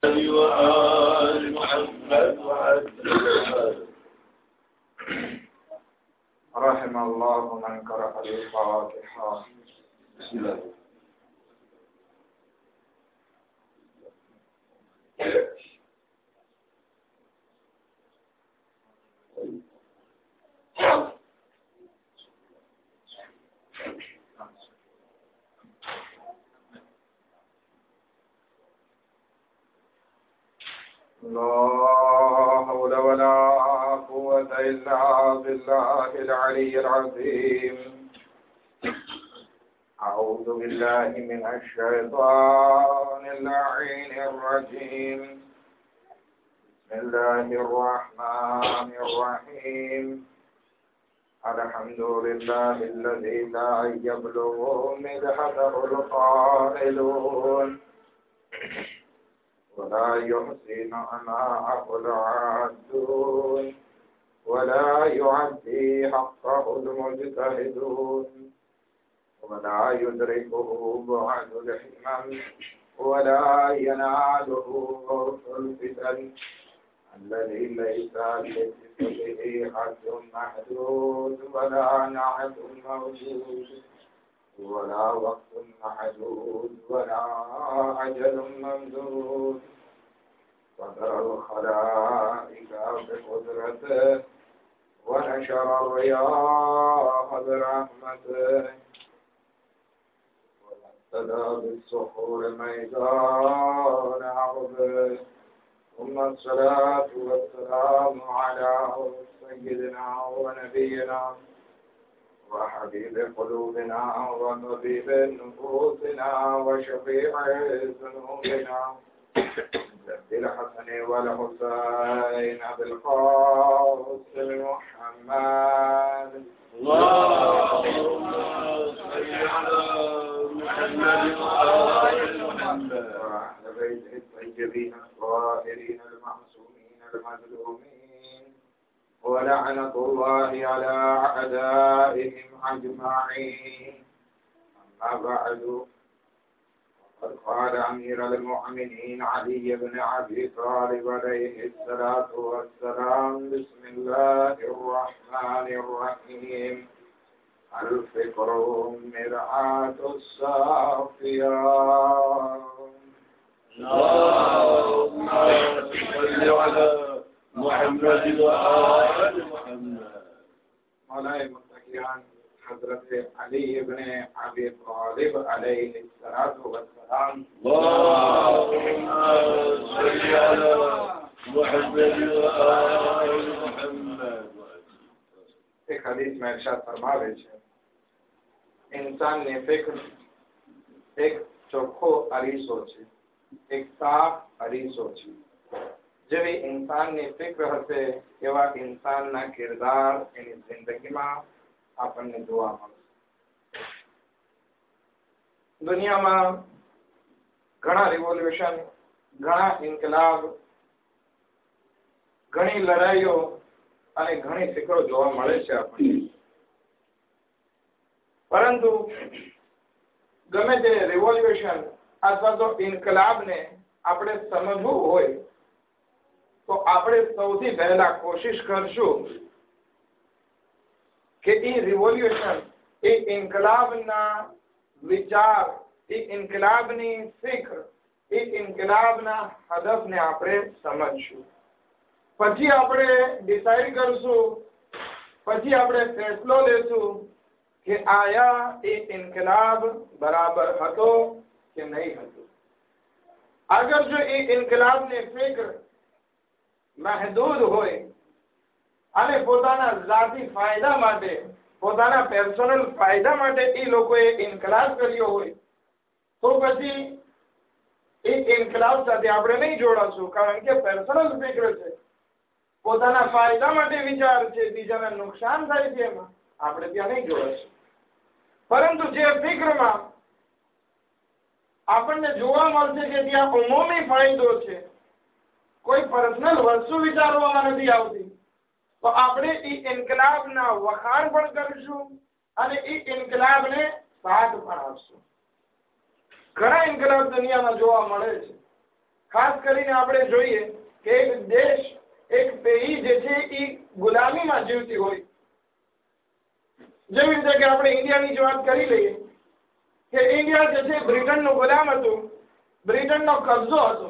وآل محمد رحم الله من قرأ الفاتحة. بسم الله. لا حول ولا قوة إلا بالله العلي العظيم. أعوذ بالله من الشيطان اللعين الرجيم. بسم الله الرحمن الرحيم. الحمد لله الذي لا يبلغ مدحته القائلون ولا يحصي نعماءه العادون ولا يعدي حقه المجتهدون ولا يدركه بعد الحمم ولا يناله غوث الفتن الذي ليس لجسده حد محدود ولا نعت موجود ولا وقت محدود ولا أجل ممدود قدر الخلائق بقدرته ونشر الرياح برحمته وابتدى بالسحور ميدان عرضه ثم الصلاة والسلام على سيدنا ونبينا وحبيب قلوبنا وطبيب نفوسنا وشفيع ذنوبنا جد الحسن والحسين بالقاسم محمد. اللهم صل على محمد وآل محمد وأهل بيته الطيبين الطاهرين المعصومين المظلومين ولعنة الله على أعدائهم أجمعين. أما بعد فقد قال أمير المؤمنين علي بن أبي طالب عليه الصلاة والسلام: بسم الله الرحمن الرحيم. الفكر مرآة الصافيات. اللهم صل على محمد وآل محمد. مولاي متقیان حضرت علی بن ابی طالب علیہ الصلوۃ والسلام. اللهم صل على محمد وآل محمد. ایک حدیث میں ارشاد فرماوے છે इंसान ने फिक्र एक ચોખ્ખો અરીસો છે, એક સાફ અરીસો છે. જેવી ઇન્સાનની ફિક્ર હશે એવા ઇન્સાનના કિરદાર એની જિંદગીમાં આપણને જોવા મળશે. દુનિયામાં ઘણા રિવોલ્યુશન, ઘણા ઇન્કલાબ, ઘણી લડાઈઓ અને ઘણી ફિકરો જોવા મળે છે આપણને. પરંતુ ગમે તે રિવોલ્યુશન અથવા તો ઇન્કલાબને આપણે સમજવું હોય તો આપણે સૌથી પહેલા કોશિશ કરશું કે એ રિવોલ્યુશન, એ ઇન્કલાબના વિચાર, એ ઇન્કલાબની ફિક્ર, એ ઇન્કલાબના હદફને આપણે સમજશું. પછી આપણે ડિસાઈડ કરશું, પછી આપણે ફેસલો લેશું કે આયા એ ઇન્કલાબ બરાબર હતો કે નહીં હતો. અગર જો એ ઇન્કલાબની ફિક્ર મહદૂદ હોય અને પોતાના જાતિ ફાયદા માટે, પોતાના પર્સનલ ફાયદા માટે એ લોકોએ ઇન્કલાબ કર્યો હોય તો પછી એ ઇન્કલાબ સાથે આપણે નહીં જોડાશું, કારણ કે પર્સનલ ફિક્ર છે, પોતાના ફાયદા માટે વિચાર છે, બીજાને નુકસાન થાય છે, એમાં આપણે ત્યાં નહીં જોડાશું. પરંતુ જે ફિક્રમાં આપણને જોવા મળશે કે ત્યાં ઉમૂમી ફાયદો છે, કોઈ પર્સનલ વસ્તુ વિચારવામાં નથી આવતી, તો આપણે એ ઇન્કલાબના વખાણ પણ કરીશું અને એ ઇન્કલાબને સાથ પણ આપશું. ઘણા ઇન્કલાબ દુનિયામાં જોવા મળે છે. ખાસ કરીને આપણે જોઈએ કે એક દેશ, એક પેઢી જે છે એ ગુલામીમાં જીવતી હોય. જેવી રીતે કે આપણે ઇન્ડિયાની જ વાત કરી લઈએ કે ઇન્ડિયા જે છે બ્રિટનનું ગુલામ હતું, બ્રિટનનો કબજો હતો.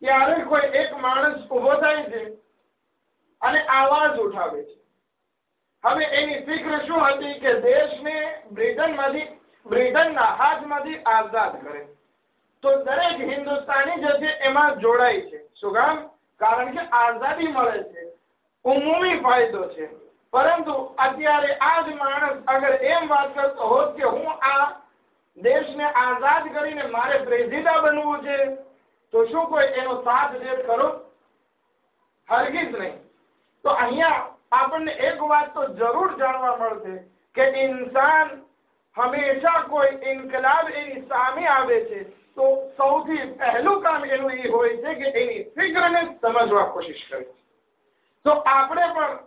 ત્યારે કોઈ એક માણસ ઉભો થાય છે અને આવાજ ઉઠાવે છે. હવે એની ફિક્ર શું હતી કે દેશને બ્રિટનના હાથમાંથી આઝાદ કરે. તો દરેક હિન્દુસ્તાની જે છે એમાં જોડાય છે. શું કામ? કારણ કે આઝાદી મળે છે, ઉમૂમી ફાયદો છે. પરંતુ અત્યારે આ જ માણસ અગર એમ વાત કરતો હોત કે હું આ દેશને આઝાદ કરીને મારે પ્રેસિડેન્ટ બનવું છે, તો શું કોઈ એનો સાથ દે ખરો? હરગીઝ નહીં. તો અહીંયા આપણને એક વાત તો જરૂર જાણવા મળશે કે ઇન્સાન હંમેશા કોઈ ઇન્કલાબ એની સામે આવે છે તો સૌથી પહેલું કામ એનું એ હોય છે કે એની ફિક્રને સમજવા કોશિશ કરે. તો આપણે પણ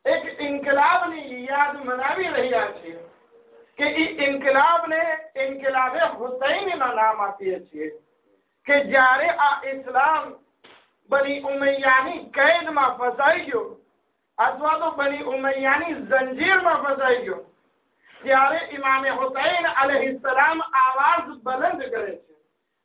એક ઇન્કલાબની યાદ મનાવી રહ્યા છીએ કે એ ઇન્કલાબને ઇન્કલાબે હુસૈનના નામ આપીએ છીએ કે જ્યારે આ ઇસ્લામ બની ઉમૈયાની કેદમાં ફસાઈ ગયો અથવા તો બની ઉમૈયાની જંજીરમાં ફસાઈ ગયો, ત્યારે ઇમામે હુસૈન અલૈહિસ્સલામ આવાજ બલંદ કરે છે.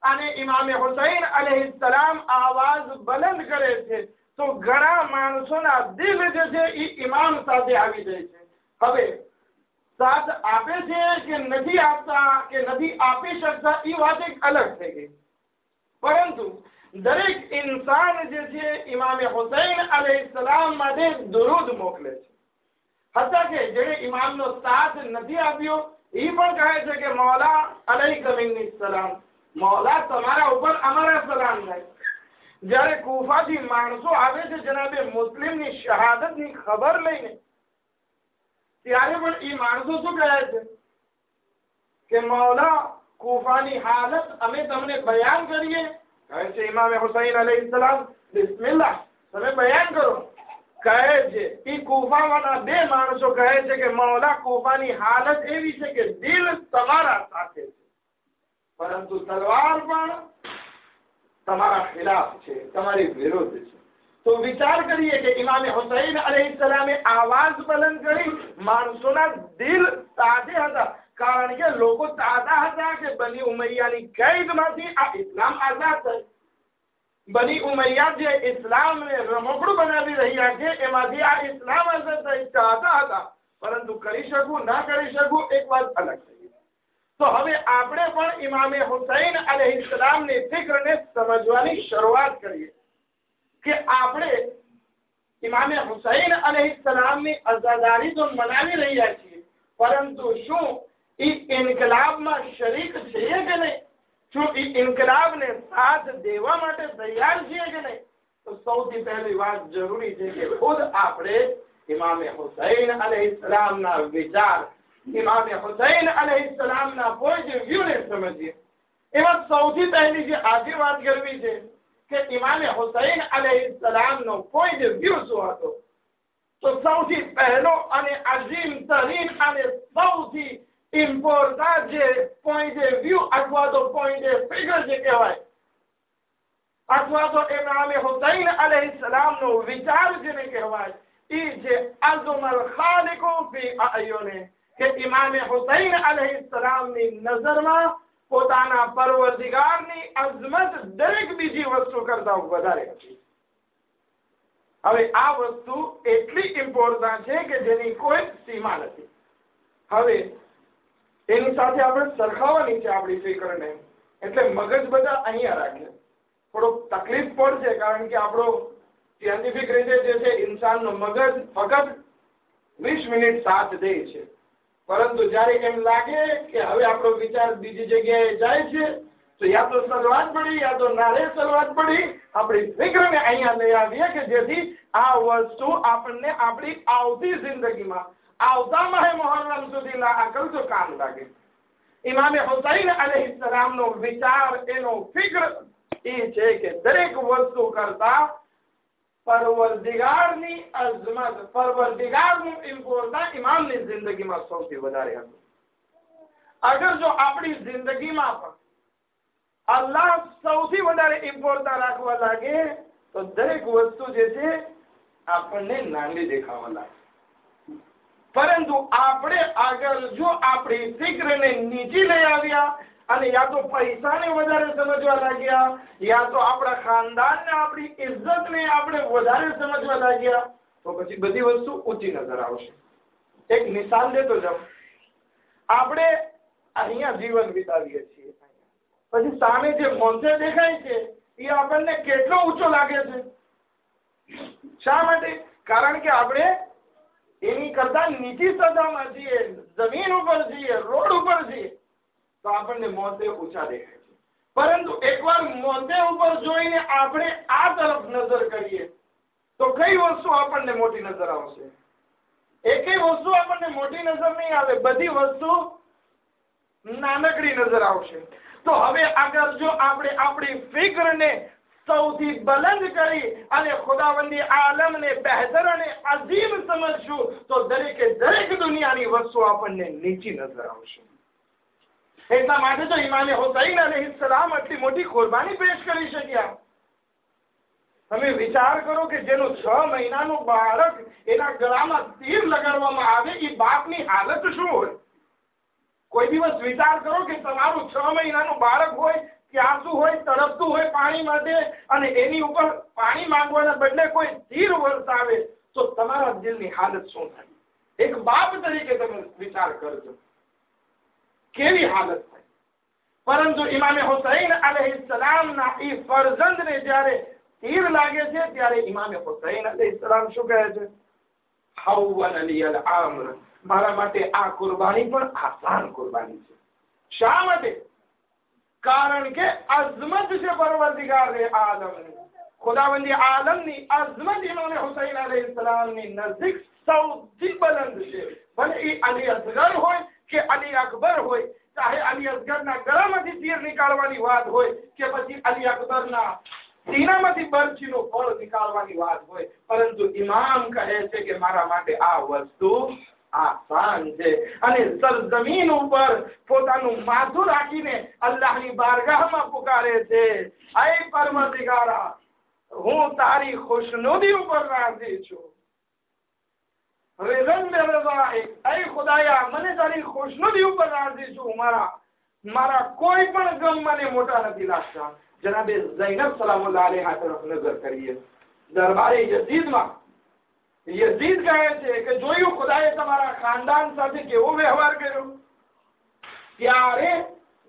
અને ઇમામે હુસૈન અલૈહિસ્સલામ આવાજ બલંદ કરે છે તો ઘણા માણસોના દિલ જે છે એ ઇમામ સાથે આવી જાય છે. હવે સાથ આપે છે કે નથી આપતા કે નથી આપી શકતા એ વાત એક અલગ થઈ ગઈ. પરંતુ દરેક ઇન્સાન જે છે ઇમામે હુસૈન અલૈહિસ્સલામ માટે દુરૂદ મોકલે છે. હતા કે જેણે ઇમામનો સાથ નથી આપ્યો એ પણ કહે છે કે મૌલા અલૈકા મિન્ની સલામ, મૌલા તમારા ઉપર અમારા સલામ થાય. જ્યારે કૂફાથી માણસો આવે છે જનાબે મુસ્લિમની શહાદતની ખબર લઈને, ત્યારે પણ એ માણસો શું કહે છે કે મૌલા કૂફાની હાલત અમે તમને બયાન કરીએ? કહે છે ઇમામે હુસૈન અલૈહિસ્સલામ બિસ્મિલ્લાહ, તમે બયાન કરો. કહે છે એ કૂફાવાળા બે માણસો કહે છે કે મૌલા કૂફાની હાલત એવી છે કે દિલ તમારા સાથે છે પરંતુ તલવાર પણ તમારા ખિલાફ છે, તમારી વિરુદ્ધ છે. તો વિચાર કરીએ કે ઇમામે હુસૈન અલૈહિસ્સલામે આવાજ બલંદ કરી, માણસોના દિલ તાજે હતા. કારણ કે લોકો ચાહતા હતા કે બની ઉમૈયાની કેદમાંથી આ ઇસ્લામ આઝાદ થાય. બની ઉમૈયા જે ઇસ્લામને રમકડું બનાવી રહ્યા છે એમાંથી આ ઇસ્લામ આઝાદ થાય ચાહતા હતા. પરંતુ કરી શકું ના કરી શકું એક વાત અલગ થઈ. તો હવે આપણે પણ ઇમામે હુસૈન અલૈહિસ્સલામની ફિક્રને સમજવાની શરૂઆત કરીએ કે આપણે ઇમામે હુસૈન અલૈહિસ્સલામની અઝાદારી તો મનાવી રહ્યા છીએ, પરંતુ શું એ ઇન્કલાબમાં શરીક છીએ કે નહીં? શું એ ઇન્કલાબને સાથ દેવા માટે તૈયાર છીએ કે નહીં? તો સૌથી પહેલી વાત જરૂરી છે કે ખુદ આપણે ઇમામે હુસૈન અલૈહિસ્સલામના વિચાર, ઇમામે હુસૈન અલૈહિસ્સલામના પોઈન્ટ ઓફ વ્યૂને સમજીએ. એમાં સૌથી પહેલી જે આજે વાત કરવી છે કે ઇમામે હુસૈન અલૈહિસ્સલામનો પોઈન્ટ ઓફ વ્યૂ શું હતો? તો સૌથી પહેલો અને અઝીમ તરીન અને સૌથી ઇમ્પોર્ટન્ટ જે પોઈન્ટ ઓફ વ્યૂ અથવા તો પોઈન્ટ ઓફ ફિગર જે કહેવાય અથવા તો ઇમામે હુસૈન અલૈહિસ્સલામનો વિચાર જેને કહેવાય એ જે અઝમલ ખાલિકુ ફી અયુને કે ઇમામે હુસૈન અલૈહિસ્સલામની નજરમાં પોતાના પરવરદિગારની અઝમત દરેક બીજી વસ્તુ કરતા વધારે હતી. હવે આ વસ્તુ એટલી ઇમ્પોર્ટન્ટ છે કે જેની કોઈ સીમા નથી. હવે એની સાથે આપણે સરખાવવાની છે આપણી ફિકરને, એટલે મગજ બધા અહીંયા રાખે. થોડોક તકલીફ પડશે કારણ કે આપણો સાયન્ટિફિક રીતે જે છે ઇન્સાનનો મગજ ફક્ત 20 મિનિટ સાથ દે છે, પરંતુ જ્યારે એમ લાગે કે હવે આપણો વિચાર બીજી જગ્યાએ જાય છે તો યા તો સલવાત પડી યા તો નારે સલવાત પડી આપણી ફિકરને અહીંયા લઈ આવીએ કે જેથી આ વસ્તુ આપણને આપણી આવતી જિંદગીમાં આવતા માહે મુહર્રમ સુધી અકલ તો કામ લાગે. ઇમામે હુસૈન અલૈહિસ્સલામનો વિચાર, એનો ફિકર એ છે કે દરેક વસ્તુ કરતા પરવરદિગારની અઝમત, પરવરદિગારનું ઇમ્પોર્ટન્સ ઇમામની જિંદગીમાં સૌથી વધારે હતું. અગર જો આપણી જિંદગીમાં પણ અલ્લાહ સૌથી વધારે ઇમ્પોર્ટન્ટ રાખવા લાગે તો દરેક વસ્તુ જે છે આપણને નાની દેખાવા લાગે. પરંતુ આપણે આગળ જો આપણી ફિક્રને નીચી લઈ આવ્યા અને યા તો પૈસાને વધારે સમજવા લાગ્યા, યા તો આપણા ખાનદાનને, આપણી ઇજ્જતને આપણે વધારે સમજવા લાગ્યા, તો પછી બધી વસ્તુ ઊંચી નજર આવશે. એક મિસાલ દેતો જાઉં. આપણે અહીંયા જીવન વિતાવીએ છીએ, પછી સામે જે મોંઘે દેખાય છે એ આપણને કેટલો ઊંચો લાગે છે. શા માટે? કારણ કે આપણે એની કરતા નીચી સપાટીમાં છીએ, જમીન ઉપર છીએ, રોડ ઉપર છીએ, તો આપણને મોંઘે ઊંચા દેખાય છે. પરંતુ એકવાર મોંઘે ઉપર જોઈને આપણે આ તરફ નજર કરીએ તો કઈ વસ્તુ આપણને મોટી નજર આવશે? એકેય વસ્તુ આપણને મોટી નજર નહીં આવે, બધી વસ્તુ નાનકડી નજર આવશે. તો હવે આગળ જો આપણે આપણી ફિક્રને સૌથી બલંદ કરી અને ખુદાવંદી આલમને બહેતર અને અઝીમ સમજશું તો દરેક દુનિયાની વસ્તુ આપણને નીચી નજર આવશે. એટલા માટે તો ઇમામે હુસૈન અલૈહિસ્સલામ આટલી મોટી કુરબાની પેશ કરી શક્યા. તમે વિચાર કરો કે જેનું 6 મહિનાનું બાળક એના ગળામાં તીર લગાડવામાં આવે, એ બાપની હાલત શું હોય? કોઈ દિવસ વિચાર કરો કે તમારું 6 મહિનાનું બાળક હોય, પ્યાસું હોય, તડપતું હોય પાણી માટે, અને એની ઉપર પાણી માંગવાના બદલે કોઈ તીર વરસાવે તો તમારા દિલની હાલત શું થાય? એક બાપ તરીકે તમે વિચાર કરજો કેવી હાલત થાય. પરંતુ ઇમામે હુસૈન અલૈહિસ્સલામના એ ફરજંદને જ્યારે તીર લાગે છે ત્યારે ઇમામે હુસૈન અલૈહિસ્સલામ શું કહે છે? હવન લિયલ અમ્ર, મારા માટે આ કુરબાની પણ આસાન કુરબાની છે. શા માટે? કારણ કે અઝમત છે પરવરદિગાર આલમની, ખુદાવંદી આલમની અઝમત ઇમામે હુસૈન અલૈહિસ્સલામની નજીક સૌથી બલંદ છે. ભલે એ અલી અસગર હોય કે અલી અકબર હોય, ચાહે અલી અસગરના ગળામાંથી તીર નીકાળવાની વાત હોય કે પછી અલી અકબરના સીનામાંથી બરછીનું ફળ નીકાળવાની વાત હોય, પરંતુ ઇમામ કહે છે કે મારા માટે આ વસ્તુ આસાન છે. અને સરજમીન ઉપર પોતાનું માથું રાખીને અલ્લાહની બારગાહમાં પુકારે છે, ऐ પરવરદિગારા, હું તારી ખુશનુદી ઉપર રાજી છું. રેઝન બે રઝાઇક, ऐ ખુદાયા, મને તારી ખુશનુદી ઉપર રાજી છું. મારા કોઈ પણ ગમ મને મોટા નથી લાગતા. જનાબે ઝૈનબ સલામુલ્લાહ અલૈહા તરફ નજર કરીએ. દરબારે યઝીદમાં યઝીદ કહે છે કે જોયું ખુદાએ તમારા ખાનદાન સાથે કેવો વ્યવહાર કર્યો? ત્યારે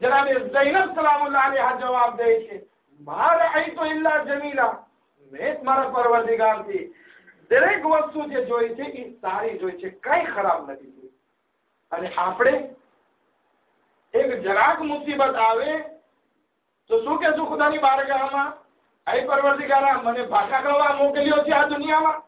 જનાબે ઝૈનબ સલામુલ્લાહ અલૈહા જવાબ દે છે, મા રઅયતુ ઇલ્લા જમીલા, મેં મારા પરવરદિગારથી દરેક વસ્તુ જે જોઈ છે એ સારી જોઈ છે, કઈ ખરાબ નથી જોઈ. અને આપણે એક જરાક મુસીબત આવે તો શું કહેશું ખુદાની બારગાહમાં? ऐ પરવરદિગારા, મને ભાષા કરવા મોકલ્યો છે આ દુનિયામાં.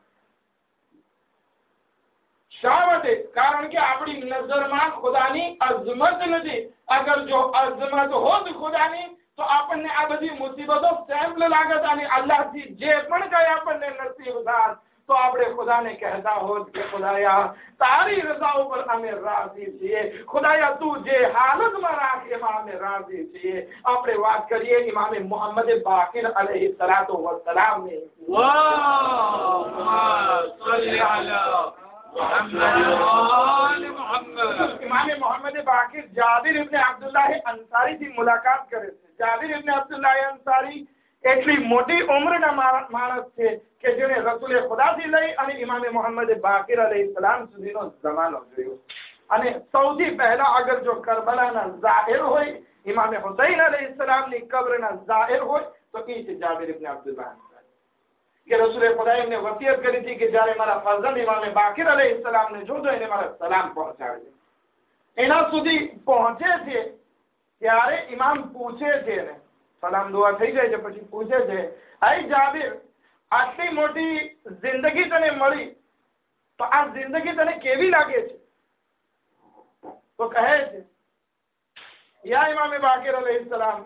શા માટે? કારણ કે આપણી નજરમાં ખુદાની અઝમત નથી. અગર જો અઝમત હોત ખુદાની તો આપણને આ બધી મુસીબતો સેમ્પલ લાગત અને અલ્લાહથી જે પણ કઈ આપણને નસીબ થાત તો આપણે ખુદાને કહેતા હોત કે ખુદાયા, તારી રઝા ઉપર અમે રાજી છીએ. ખુદાયા, તું જે હાલતમાં રાખ એમાં અમે રાજી છીએ. આપણે વાત કરીએ ઇમામે મોહમ્મદ બાકિર અલૈહિસ્સલાતુ વસ્સલામની. ઇમામે મોહમ્મદ બાકિર જાબિર ઇબ્ન અબ્દુલ્લાહ અંસારીથી મુલાકાત કરે છે. જાબિર ઇબ્ન અબ્દુલ્લાહ અંસારી એટલી મોટી ઉંમરના માણસ છે કે જેને રસૂલે ખુદાથી લઈ અને ઇમામે મોહમ્મદ બાકિર અલૈહિસ્સલામ સુધીનો જમાનો જોયો. અને સૌથી પહેલા અગર જો કરબલાના ઝાહિર હોય, ઇમામે હુસૈન અલૈહિસ્સલામની કબ્રના ઝાહિર હોય તો એ છે જાબિર ઇબ્ન અબ્દુલ્લાહ કે રસૂલે ખુદાએ એમને વસિયત કરી હતી કે જ્યારે મારા ફરઝંદ ઇમામે બાકિર અલૈહિસ્સલામને જોજો એને મારા સલામ પહોંચાડજો. એના સુધી પહોંચે છે ત્યારે ઇમામ પૂછે છે ને સલામ દુઆ થઈ જાય છે, પછી પૂછે છે, ऐ જાબિર, આટલી મોટી જિંદગી તને મળી તો આ જિંદગી તને કેવી લાગે છે? તો કહે છે, યા ઇમામે બાકિર અલૈહિસ્સલામ,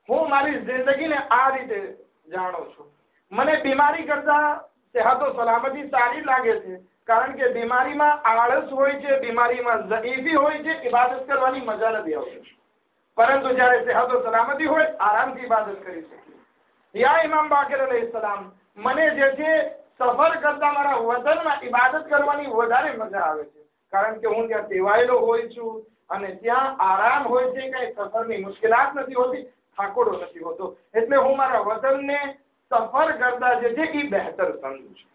હું મારી જિંદગીને આ રીતે જાણું છું. મને બીમારી કરતા સેહતો સલામતી સારી લાગે છે, કારણ કે બીમારીમાં આળસ હોય છે, બીમારીમાં ઝઈફી હોય છે, ઇબાદત કરવાની મજા નથી આવતી. પરંતુ જ્યારે સેહત સલામતી હોય આરામથી ઇબાદત કરી શકીએ। યા ઇમામ બાકર અલૈહિસ્સલામ, મને જે છે સફર કરતા મારા વતનમાં ઇબાદત કરવાની વધારે મજા આવે છે, કારણ કે હું ત્યાં ટેવાયેલો હોય છું અને ત્યાં આરામ હોય છે, કઈ સફરની મુશ્કેલાત નથી હોતી, થાકોડો નથી હોતો, એટલે હું મારા વતનને સફર કરતા જે છે એ બહેતર સમજું છું।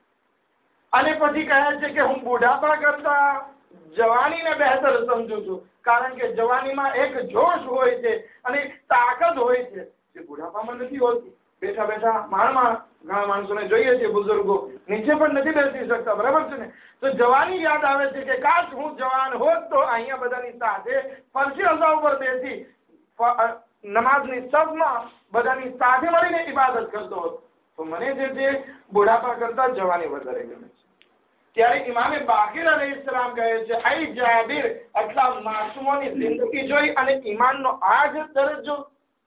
અને પછી કહે છે કે હું બુઢાપા કરતા જવાનીને બહેતર સમજું છું, કારણ કે જવાનીમાં એક જોશ હોય છે અને એક તાકાત હોય છે જે બુઢાપામાં નથી હોતી। બેઠા બેઠા ઘણા માણસોને જોઈએ છે, બુઝુર્ગો નીચે પણ નથી બેસી શકતા, બરાબર છે ને? તો જવાની યાદ આવે છે કે કાશ હું જવાન હોત તો અહીંયા બધાની સાથે ફરશી અઝા ઉપર બેસી નમાઝની સફમાં બધાની સાથે મળીને ઇબાદત કરતો હોત। તો મને જે છે બુઢાપા કરતા જવાની વધારે ગમે છે। ત્યારે ઇમામે બાકર અલૈહિસ્સલામ કહે છે, આઈ જાબિર, આટલા માસૂમોની જિંદગી જોઈ અને ઈમાનનો આ જ દરજ્જો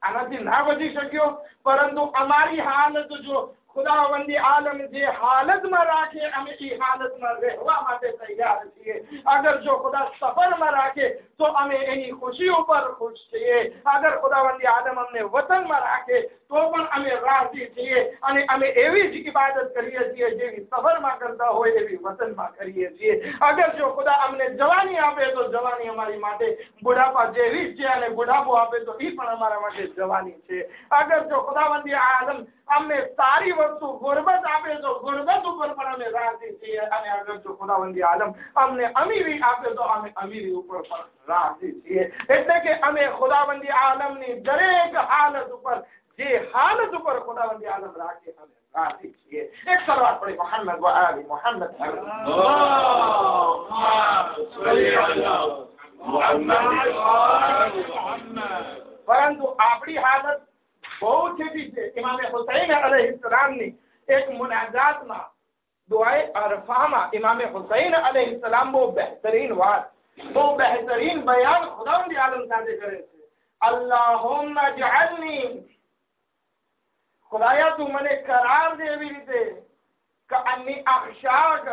આનાથી ના વધી શક્યો, પરંતુ અમારી હાલત જો ખુદાવંદી આલમ જે હાલતમાં રાખે અમે એ હાલતમાં રહેવા માટે તૈયાર છીએ। અગર જો ખુદા સફરમાં રાખે તો અમે એની ખુશી ઉપર ખુશ છીએ, અગર ખુદાવંદી આલમ અમને વતનમાં રાખે તો પણ અમે રાજી છીએ અને અમે એવી જ ઇબાદત કરીએ છીએ જેવી સફરમાં કરતા હોય એવી વતનમાં કરીએ છીએ। અગર જો ખુદા અમને જવાની આપે તો જવાની અમારી માટે બુઢાપા જેવી જ છે અને બુઢાપો આપે તો એ પણ અમારા માટે જવાની છે। અગર જો ખુદાવંદી આલમ અમને સારી વસ્તુ ગુરબત આપે તો ગુરબત ઉપર પણ અમે રાજી છીએ અને અગર જો ખુદાવંદી આલમ અમને અમીરી આપે તો અમે અમીરી ઉપર પણ રાજી છીએ। એટલે કે અમે ખુદાવંદી આલમની દરેક હાલત ઉપર જે હાલત ઉપર ખુદાવંદી આલમ રાખે અમે રાજી છીએ। એક સલવાત પડી મોહમ્મદ વ આલી મોહમ્મદ। પરંતુ આપણી હાલત બહુ છેટી છે। ઇમામે હુસૈન અલૈહિસ્સલામની એક મુનાજાતમાં દુઆએ અરફામાં ઇમામે હુસૈન અલૈહિસ્સલામ બહુ બહેતરીન વાત, બહુ બહેતરીન બયાન ખુદાવંદી આલમ સાથે કરે છે। અલ્લાहुम्मा જઅલની, ખુદાયા તું મને કરાર દે એવી રીતે કઅન્ની અખશાક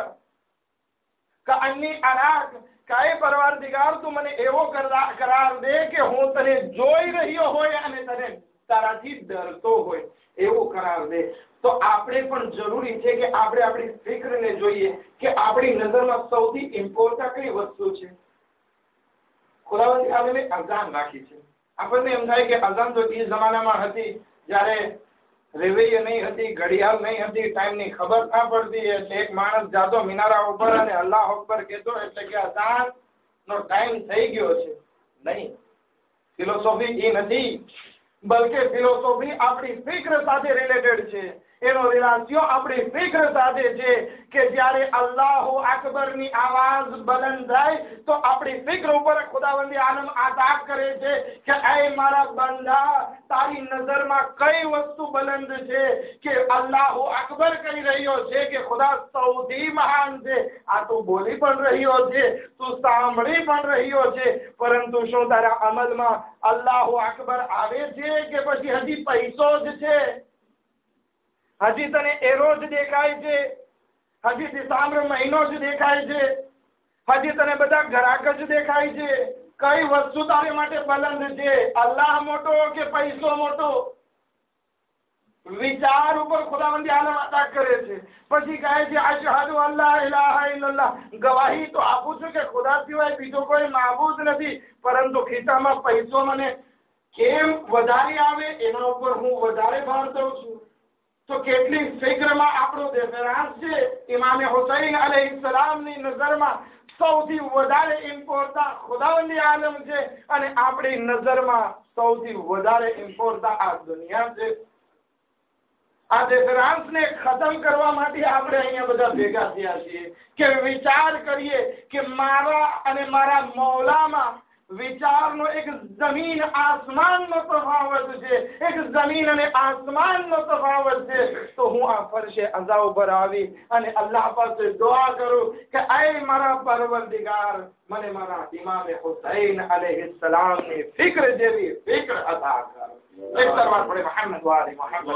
કઅન્ની અરાક, કાય પરવરદિગાર તું મને એવો કરાર દે કે હું તને જોઈ રહ્યો હોય અને તને તારાથી ડરતો હોય એવો કરાર દે। તો આપણે પણ જરૂરી છે કે આપણે આપણી ફિક્રને જોઈએ કે આપણી નજરમાં સૌથી ઇમ્પોર્ટન્ટ કઈ વસ્તુ છે। ખુદાવંદી આલમે અઝાન રાખી છે। આપણને એમ થાય કે અઝાન તો એ જમાનામાં હતી જ્યારે રેવૈયા નહીં હતી, ઘડિયાળ નહીં હતી, ટાઈમની ખબર ના પડતી, એટલે એક માણસ જાતો મિનારા ઉપર અને અલ્લાહ અકબર કહેતો એટલે કે અઝાન નો ટાઈમ થઈ ગયો છે। નહીં, ફિલોસોફી એ નથી, બલકે ફિલોસોફી આપણી ફિક્ર સાથે રિલેટેડ છે। એનો રિલાસિયો આપણી ફિક્ર સાથે છે કે જ્યારે અલ્લાહુ અકબરની આવાજ બલંદ થાય તો આપણી ફિક્ર ઉપર ખુદાવંદી આલમ આતાક કરે છે કે એ મારા બંદા, તારી નજરમાં કઈ વસ્તુ બલંદ છે કે અલ્લાહુ અકબર કહી રહ્યો છે કે ખુદા સૌથી મહાન છે। આ તું બોલી પણ રહ્યો છે, તું સાંભળી પણ રહ્યો છે, પરંતુ શું તારા અમલમાં અલ્લાહુ અકબર આવે છે કે પછી હજી પૈસો જ છે? હજી તને એરો જ દેખાય છે? હજી ડિસેમ્બર મહિનો જ દેખાય છે? હજી તને બધા ગ્રાહક જ દેખાય છે? કઈ વસ્તુ તારે માટે બલંદ છે? અલ્લાહ મોટો કે પૈસો મોટો? વિચાર ઉપર ખુદાવંદી આલમ અતા કરે છે। પછી કહે છે અશહદુ અલ્લા ઇલાહા ઇલ્લલ્લાહ, ગવાહી તો આપું છું કે ખુદા સિવાય બીજો કોઈ માબૂદ નથી, પરંતુ ખિસ્સામાં પૈસો મને કેમ વધારે આવે એના ઉપર હું વધારે ભાર દઉં છું। તો કેટલી ફિક્રમાં આપણો રેફરન્સ છે। ઇમામે હુસૈન અલૈહિસ્સલામની નજરમાં સૌથી વધારે ઇમ્પોર્ટન્ટ ખુદાવંદી આલમ છે અને આપણી નજરમાં સૌથી વધારે ઇમ્પોર્ટન્ટ આ દુનિયા છે। આ રેફરન્સને ખતમ કરવા માટે આપણે અહીંયા બધા ભેગા થયા છીએ કે વિચાર કરીએ કે મારા અને મારા મૌલામાં વિચારનો એક જમીન આસમાનનો તફાવત છે, એક જમીન અને આસમાનનો તફાવત છે। તો હું આ ફરશે અઝા ઉપર આવી અને અલ્લાહ પાસે દુઆ કરું કે એ મારા પરવરદિગાર મને મારા ઇમામે હુસૈન અલૈહિસ્સલામની ફિક્ર જેવી ફિક્ર અતા કર। એક તરવાર પડે મોહમ્મદ વાલી મોહમ્મદ।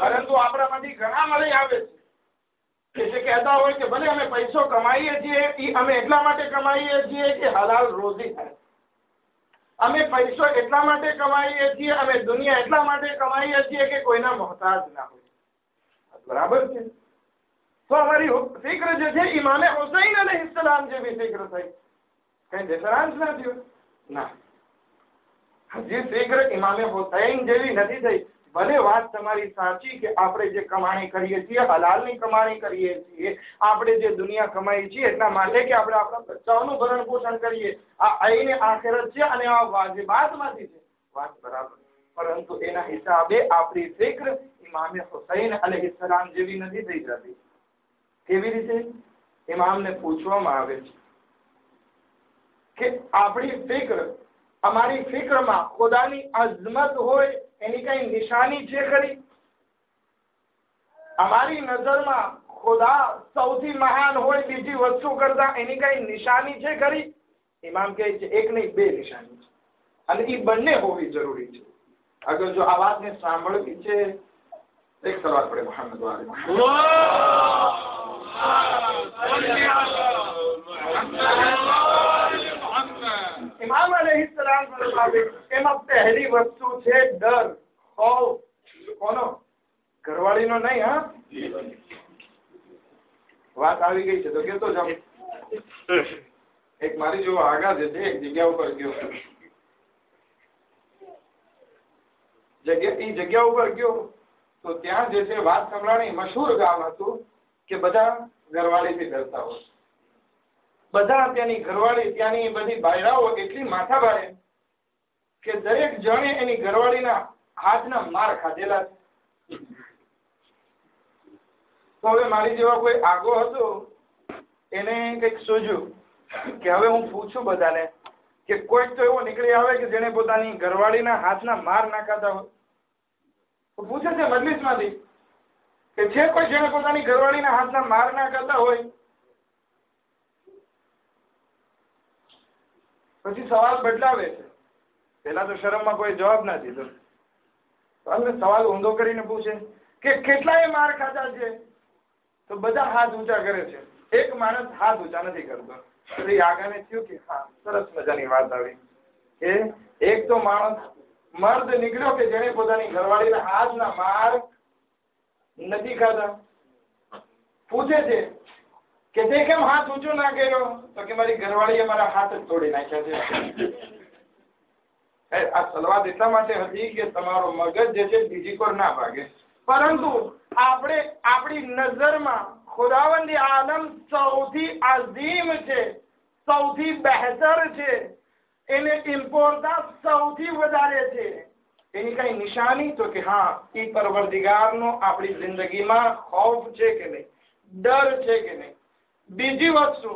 પરંતુ આપણામાંથી ઘણા મળી આવે છે કે જે કહેતા હોય કે ભલે અમે પૈસો કમાઈએ છીએ એ અમે એટલા માટે કમાઈએ છીએ કે હલાલ રોજી થાય. અમે પૈસો એટલા માટે કમાઈએ છીએ, અમે દુનિયા એટલા માટે કમાઈએ છીએ કે કોઈના મોહતાજ ના હોય. બરાબર છે. તો અમારી ફિક્ર જે છે ઇમામે હુસૈન અલૈહિસ્સલામ જેવી ફિક્ર થઈ. કઈ ડિફરન્સ ના થયો ના. હજી ફિક્ર ઇમામે હુસૈન જેવી નથી થઈ. ભલે વાત તમારી સાચી કે આપણે જે કમાણી કરીએ છીએ હલાલની કમાણી કરીએ છીએ, આપણે જે દુનિયા કમાઈ છીએ એટલા માટે કે આપણે આપણા બચ્ચાઓનું ભરણ પોષણ કરીએ, આ આઈને આખિરત છે અને આ વાજિબાતમાંથી છે. વાત બરાબર. પરંતુ એના હિસાબે આપણી ફિક્ર ઇમામે હુસૈન અલૈહિસ્સલામ જેવી નથી થઈ જતી. કેવી રીતે? ઇમામને પૂછવામાં આવે છે કે આપણી ફિક્ર, અમારી ફિક્રમાં ખુદાની અઝમત હોય એની કઈ નિશાની છે ખરી? અમારી નજરમાં ખુદા સૌથી મહાન હોય બીજી વસ્તુ કરતા એની કઈ નિશાની છે ખરી? ઇમામ કહે છે એક નહીં બે નિશાની છે અને એ બંને હોવી જરૂરી છે. અગર જો આ વાતને સાંભળવી છે, એક સવાલ પડે મોહમ્મદ વાલે ઇમામ અલૈહિસ્સલામ ફરમાવે એમાં પહેલી વસ્તુ છે ડર, ખૌફ. કોનો? ઘરવાળીનો નહીં. હા, વાત આવી ગઈ છે તો કેતો જાઉં. એક મારી જેવો આગા જે છે એક જગ્યા ઉપર ગયો, જગ્યા ઉપર ગયો તો ત્યાં જે છે વાત સંભળાણી. મશહૂર ગામ હતું કે બધા ઘરવાળીથી ડરતા હોય. બધા ત્યાંની ઘરવાળી, ત્યાંની બધી બાયરાઓ એટલી માથા ભારે કે દરેક જણે એની ઘરવાળીના હાથના માર ખાધેલા છે. તો હવે મારી જેવા કોઈ આગો હતો એને કંઈક સોચ્યું કે હવે હું પૂછું બધાને કે કોઈક તો એવો નીકળી આવે કે જેને પોતાની ઘરવાળીના હાથના માર ના ખાધા હોય. તો પૂછે છે મજલિસમાંથી કે છે કોઈ જેને પોતાની ઘરવાળીના હાથના માર ના ખાધા હોય? પછી સવાલ બદલાવે છે. પેલા તો શરમમાં કોઈ જવાબ ના દીધો. સવાલ ઊંધો કરીને પૂછે કે કેટલાય માર ખાધા છે? તો બધા હાથ ઊંચા કરે છે. એક માણસ હાથ ઊંચા નથી કરતો. પછી આગળને થયું કે હા, સરસ મજાની વાત આવી કે એક તો માણસ મર્દ નીકળ્યો કે જેને પોતાની ઘરવાળીના હાથના માર નથી ખાધા. પૂછે છે કે તે કેમ હાથ ઊંચો ના કર્યો? તો કે મારી ઘરવાળીએ મારા હાથ જ તોડી નાખ્યા છે. આ સલવાત એટલા માટે હતી કે તમારો મગજ જે છે બીજી કોર ના ભાગે. પરંતુ આપણે આપણી નજરમાં ખુદાવંદ આલમ સૌથી અઝીમ છે, સૌથી બહેતર છે, એને ઇમ્પોર્ટન્સ સૌથી વધારે છે. એની કઈ નિશાની? તો કે હા, એ પરવરદિગારનો આપણી જિંદગીમાં ખૌફ છે કે નહીં, ડર છે કે નહીં. બીજી વસ્તુ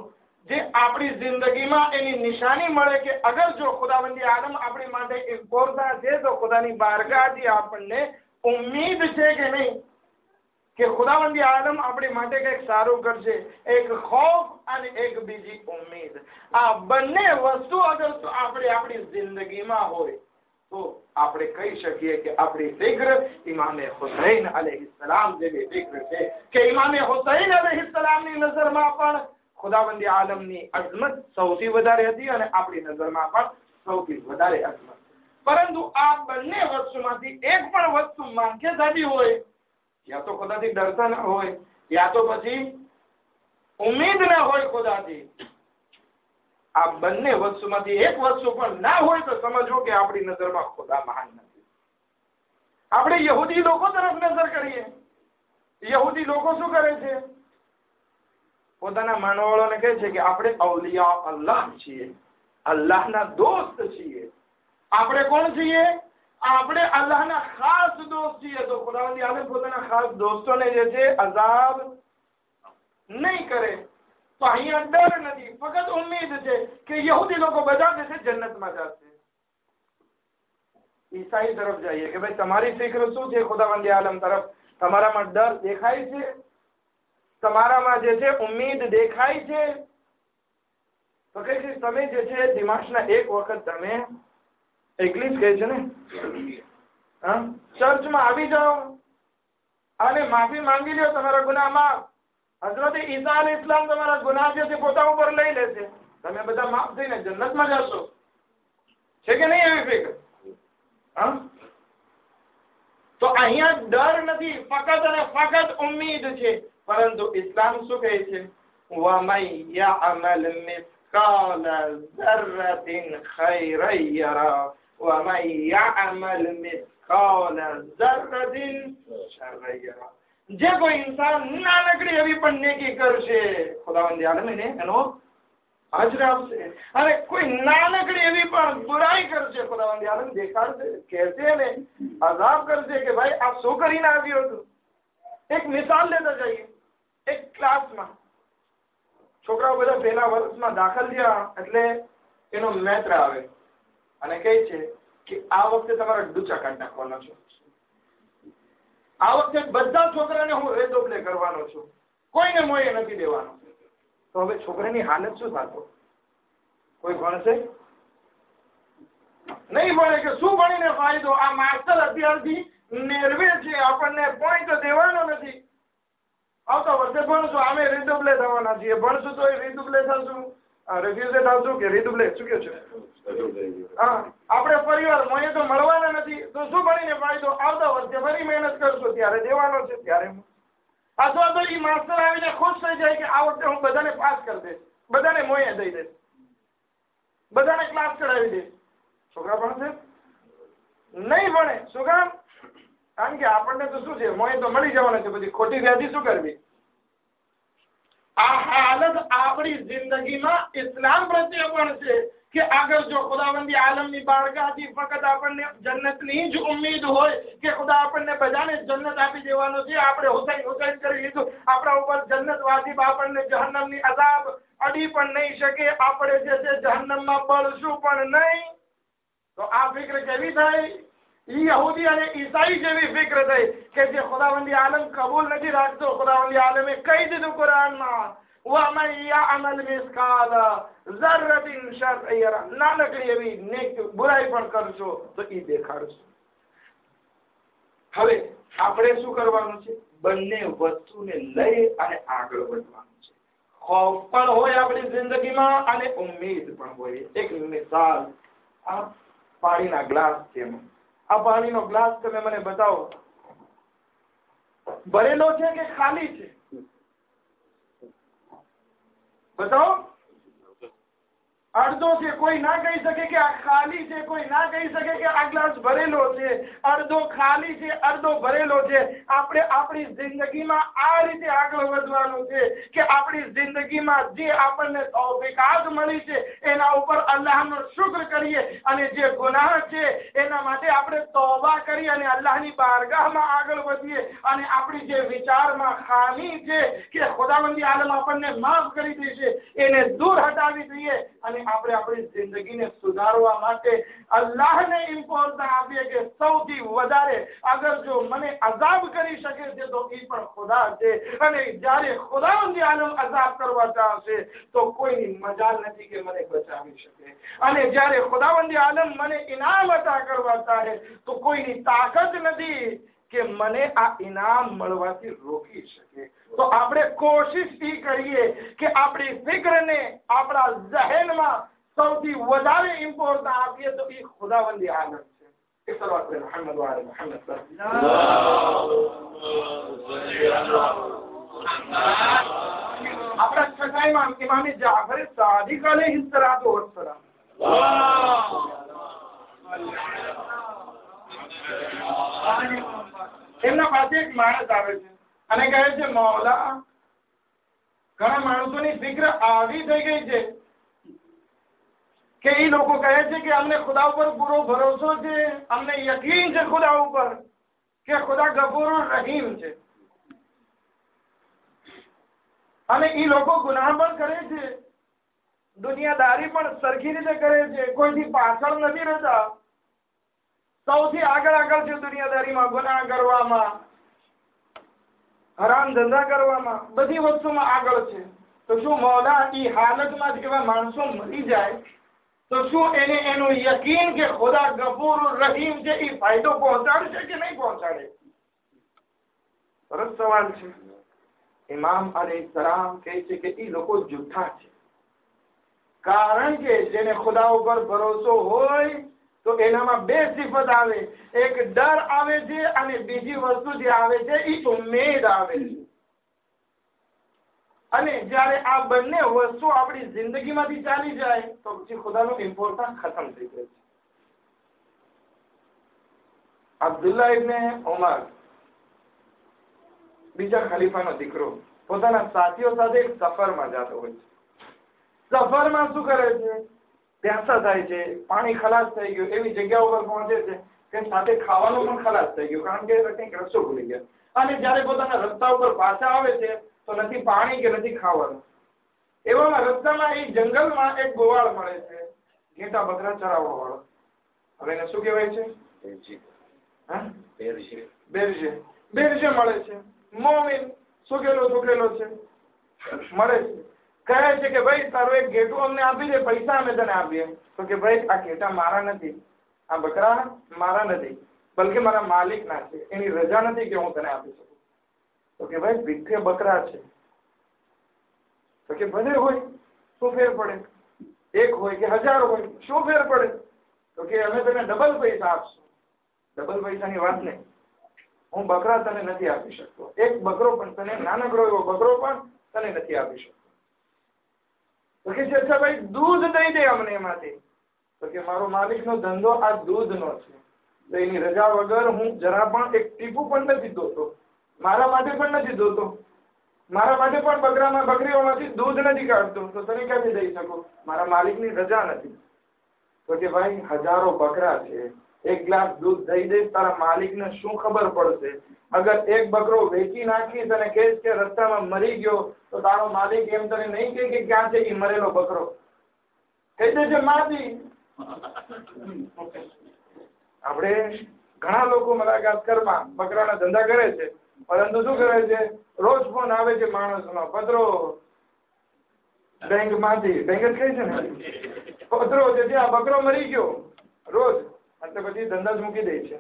જે આપણી જિંદગીમાં એની નિશાની મળે કે અગર જો ખુદાવંદી આલમ આપણી માટે ઇમ્પોર્ટન્ટ છે તો ખુદાની બારગાહથી આપણને ઉમ્મીદ છે કે નહીં કે ખુદાવંદી આલમ આપણી માટે કંઈક સારું કરશે. એક ખૌફ અને એક બીજી ઉમ્મીદ. આ બંને વસ્તુ અગર આપણે આપણી જિંદગીમાં હોય તો આપણે કહી શકીએ કે આપણી ફિક્ર ઇમામે હુસૈન અલૈહિસ્સલામ જેવી ફિક્ર છે કે ઇમામે હુસૈન અલૈહિસ્સલામની નજરમાં પણ ખુદાવંદી આલમની અઝમત સૌથી વધારે હતી અને આપણી નજરમાં પણ સૌથી વધારે અઝમત. પરંતુ આ બંને વસ્તુમાંથી એક પણ વસ્તુ માંગે થતી હોય, યા તો ખુદાથી ડરતા ના હોય, યા તો પછી ઉમ્મીદ ના હોય ખુદાથી. આ બંને વસ્તુમાંથી એક વસ્તુ પણ ના હોય તો સમજો કે આપણી નજરમાં ખુદા મહાન નથી. આપણે યહૂદી લોકો તરફ નજર કરીએ. યહૂદી લોકો શું કરે છે? પોતાના માનવાળોને કહે છે કે આપણે અવલિયા અલ્લાહ છીએ, અલ્લાહના દોસ્ત છીએ. આપણે કોણ છીએ? આપણે અલ્લાહના ખાસ દોસ્ત છીએ. તો ખુદાવંદી આલમ પોતાના ખાસ દોસ્તોને જે છે અઝાબ નહીં કરે. તો અહીંયા ડર નથી, ફક્ત ઉમ્મીદ છે કે યહૂદી લોકો બધા જે છે જન્નતમાં જશે. ઈસાઈ તરફ જઈએ કે ભાઈ તમારી ફિક્ર શું છે ખુદાવંદી આલમ તરફ? તમારામાં ડર દેખાય છે? તમારામાં જે છે ઉમ્મીદ દેખાય છે? તો કે તમે જે છે દિમાગના એક વખત તમે ઇંગ્લિશ કહે છે ને, ચર્ચમાં આવી જાઓ અને માફી માંગી લ્યો તમારા ગુનાહ માફ હઝરત ઈસા અલૈહિસ્સલામ તમારા ગુનાહ છે તે પોતા ઉપર લઈ લેશે, તમે બધા માફ થઈને જન્નતમાં જશો. છે કે નહીં એવી ફિકર? હા, તો અહીંયા ડર નથી, ફકત અને ફકત ઉમ્મીદ છે. પરંતુ ઇસ્લામ શું કહે છે? વમન યઅમલ મિસ્કાલ ઝર્રતિન ખૈરન યરા વમન યઅમલ મિસ્કાલ ઝર્રતિન શર્રન યરા. જે કોઈ ઇન્સાન નાનકડી એવી પણ નેકી કરશે, ખુદાવંદ આલમ એને એનો અજર આપશે. અને કોઈ નાનકડી એવી પણ બુરાઈ કરશે, ખુદાવંદ આલમ દેખાડશે, કહેશે ને અઝાબ કરશે કે ભાઈ આ શું કરીને આવ્યો હતું. એક મિસાલ લેતા જઈએ. એક ક્લાસમાં છોકરાઓ બધા પહેલા વર્ષમાં દાખલ થયા એટલે એનો મેત્ર આવે અને કહે છે કે આ વખતે તમારે ડૂચા કાઢી નાખવાનો છે. આ વખતે બધા છોકરાને હું રેદોબલે કરવાનો છું, કોઈને મોયે નથી દેવાનો. તો હવે છોકરાની હાલત શું થતો? કોઈ ભણશે નહીં, ભણે કે શું ભણીને ફાયદો? આ માસ્ટર અત્યારથી મેળવે છે, આપણને પોઈન્ટ દેવાનો નથી. આવતા વર્ષે ભણશું, અમે રીદુબલે થવાના છીએ, ભણશું તો રીદુબલે થશું, રિફ્યુઝે થશું કે રીદુબલે શું કે છે? હા, આપણે પરિવાર મોયે તો મળવાના નથી, તો શું ભણીને ફાયદો? આવતા વર્ષે ફરી મહેનત કરશું, ત્યારે દેવાનો છે ત્યારે. અથવા તો એ માસ્ટર આવીને ખુશ થઈ જાય કે આ વખતે હું બધાને પાસ કરી દઈશ, બધાને મોયે દઈ દઈશ, બધાને ક્લાસ કરાવી દઈશ. છોકરા ભણશે નહીં? ભણે. શું કામ? કારણ કે આપણને તો શું છે, મોય તો મળી જવાના છે, પછી ખોટી વ્યાધિ શું કરવી? આ હાલત આપણી જિંદગીમાં ઇસ્લામ પ્રત્યે પણ છે કે આગળ જો ખુદાવંદી આલમની બારગાહથી ફક્ત આપણને જન્નતની જ ઉમ્મીદ હોય કે ખુદા આપણને બધાને જન્નત આપી દેવાનો છે, આપણે હુસૈન કરી લીધું, આપણા ઉપર જન્નત વાજિબ, આપણને જહન્નમની અઝાબ અડી પણ નહીં શકે, આપણે જે છે જહન્નમમાં બળશું પણ નહીં. તો આ ફિક્ર કેવી થાય? યહૂદી અને ઈસાઈ જેવી ફિક્ર થઈ કે જે ખુદાવંદી આલમ કબૂલ નથી રાખતો. ખુદાવંદી આલમે કહી દીધું કુરાનમાં, વમન યઅમલ મિસ્કાલ ઝર્રતિન શર્રન યરા, નાનકડી એવી નેક બુરાઈ પણ કરશો તો એ દેખાડશો. હવે આપણે શું કરવાનું છે? બંને વસ્તુને લઈ અને આગળ વધવાનું છે. ખૌફ પણ હોય આપણી જિંદગીમાં અને ઉમ્મીદ પણ હોય. એક મિસાલ, આ પાણીના ગ્લાસ છે. આ પાણીનો ગ્લાસ તમે મને બતાવો, ભરેલો છે કે ખાલી છે? બતાવો. અડધો છે, કોઈ ના કહી શકે કે આ ખાલી છે, કોઈ ના કહી શકે કે આ ગ્લાસ ભરેલો છે. અડધો ખાલી છે, અડધો ભરેલો છે. આપણે આપણી જિંદગીમાં આ રીતે આગળ વધવાનું છે કે આપણી જિંદગીમાં જે આપણને તૌફીકાત મળી છે એના ઉપર અલ્લાહનો શુક્ર કરીએ, અને જે ગુનાહ છે એના માટે આપણે તૌબા કરી અને અલ્લાહની બારગાહમાં આગળ વધીએ, અને આપણી જે વિચારમાં ખામી છે કે ખુદાવંદી આલમ આપણને માફ કરી દેશે એને દૂર હટાવી દઈએ, અને આપણે આપણી જિંદગીને સુધારવા માટે અલ્લાહને ઇમ્પોર્ટન્સ આપીએ કે સૌથી વધારે અગર જો મને અઝાબ કરી શકે છે તો એ પણ ખુદા છે, અને જ્યારે ખુદાવંદી આલમ અઝાબ કરવા ચાહશે તો કોઈની મજાલ નથી કે મને બચાવી શકે, અને જ્યારે ખુદાવંદી આલમ મને ઇનામ અતા કરવા ચાહે તો કોઈની તાકાત નથી કે મને આ ઇનામ મળવાથી રોકી શકે. તો આપણે કોશિશ એ કરીએ કે આપણી ફિક્રને આપણા ઝહેનમાં સૌથી વધારે ઇમ્પોર્ટન્સ આપીએ તો એ ખુદાવંદી આલમ છે. इस तरह से मोहम्मद वाले मोहम्मद अपना छठा इमाम इमाम जाफर सादिक अलैहि सलातो वस्सलाम એમના પાસે એક માણસ આવે છે અને કહે છે, મૌલા, ઘણા માણસોની ફિક્ર આવી થઈ ગઈ છે કે એ લોકો કહે છે કે અમને ખુદા ઉપર પૂરો ભરોસો છે, અમને યકીન છે ખુદા ઉપર કે ખુદા ગફૂર રહીમ છે, અને એ લોકો ગુનાહ પણ કરે છે, દુનિયાદારી પણ સરખી રીતે કરે છે, કોઈથી પાછળ નથી રહેતા, સૌથી આગળ છે દુનિયાદારીમાં, ગુનાહ કરવામાં, હરામ ધંધા કરવામાં, બધી વસ્તુમાં આગળ છે. તો શું મૌલા એ હાલતમાં જ એવા માણસો મળી જાય તો શું એને એનું યકીન કે ખુદા ગફૂર રહીમ છે એ ફાયદો પહોંચાડશે કે નહીં પહોંચાડે? સરસ સવાલ છે. ઇમામ અલૈહિસ્સલામ કહે છે કે એ લોકો જૂઠા છે, કારણ કે જેને ખુદા ઉપર ભરોસો હોય તો એનામાં બે સિફત આવે, એક ડર આવે છે અને બીજી વસ્તુ જે આવે છે એ ઉમ્મીદ આવે છે. અને જ્યારે આ બંને વસ્તુ આપણી જિંદગીમાંથી ચાલી જાય તો પછી ખુદાનું ઇમ્પોર્ટન્સ ખતમ થઈ જાય છે. અબ્દુલ્લાહ ઇબ્ને ઉમર, બીજા ખલીફાનો દીકરો, પોતાના સાથીઓ સાથે એક સફરમાં જતો હોય છે. સફરમાં શું કરે છે? પ્યાસા થાય છે, પાણી ખલાસ થઈ ગયું, એવી જગ્યા ઉપર પહોંચે છે કે સાથે ખાવાનું પણ ખલાસ થઈ ગયું, કારણ કે કંઈક રસ્તો ભૂલી ગયા. અને જ્યારે પોતાના રસ્તા ઉપર પાછા આવે છે તો નથી પાણી કે નથી ખાવાનું. એવામાં રસ્તામાં એ જંગલમાં એક ગોવાળ મળે છે, ઘેટા બકરા ચરાવવા વાળો. હવે એને શું કહેવાય છે? બેરશે મળે છે. મોમિન સુકેલો છે, મળે છે. કહે છે કે ભાઈ તારું એક ઘેટું અમને આપી દે, પૈસા અમે તને આપીએ. તો કે ભાઈ આ ઘેટા મારા નથી, આ બકરા મારા નથી, બલકે મારા માલિક ના છે, એની રજા નથી કે હું તને આપી શકું. તો કે ભાઈ ભીખે બકરા છે. તો કે ભલે હોય, શું ફેર પડે? એક હોય કે 1000 હોય, શું ફેર પડે? તો કે અમે તને ડબલ પૈસા આપશું. ડબલ પૈસાની વાત નહીં, હું બકરા તને નથી આપી શકતો, એક બકરો પણ તને, નાનકડો એવો બકરો પણ તને નથી આપી શકતો. તો કે અચ્છા ભાઈ દૂધ દઈ દે અમને એમાંથી. તો કે મારો માલિકનો ધંધો આ દૂધનો છે, તો એની રજા વગર હું જરા પણ એક ટીપું પણ નથી ધોતો, મારા માટે પણ નથી ધોતો, મારા માટે પણ બકરીઓમાંથી દૂધ નથી કાઢતો. તો તને ક્યાંથી દઈ શકું? મારા માલિકની રજા નથી. તો કે ભાઈ 1000 બકરા છે, એક ગ્લાસ દૂધ દઈ દે, તારા માલિકને શું ખબર પડશે? અગર એક બકરો વેચી નાખીશ અને કહેશ કે રસ્તામાં મરી ગયો, તો તારો માલિક એમ તને નહીં કહે કે ક્યાં છે એ મરેલો બકરો? કહી દે છે માજી. આપણે ઘણા લોકો મદાગાસ્કરમાં બકરાના ધંધા કરે છે, પરંતુ શું કરે છે? રોજ ફોન આવે છે માણસનો, પત્રો બેંકમાંથી, બેંક જ કહે છે ને, પત્રો છે આ બકરો મરી ગયો, રોજ. એટલે પછી ધંધા જ મૂકી દે છે.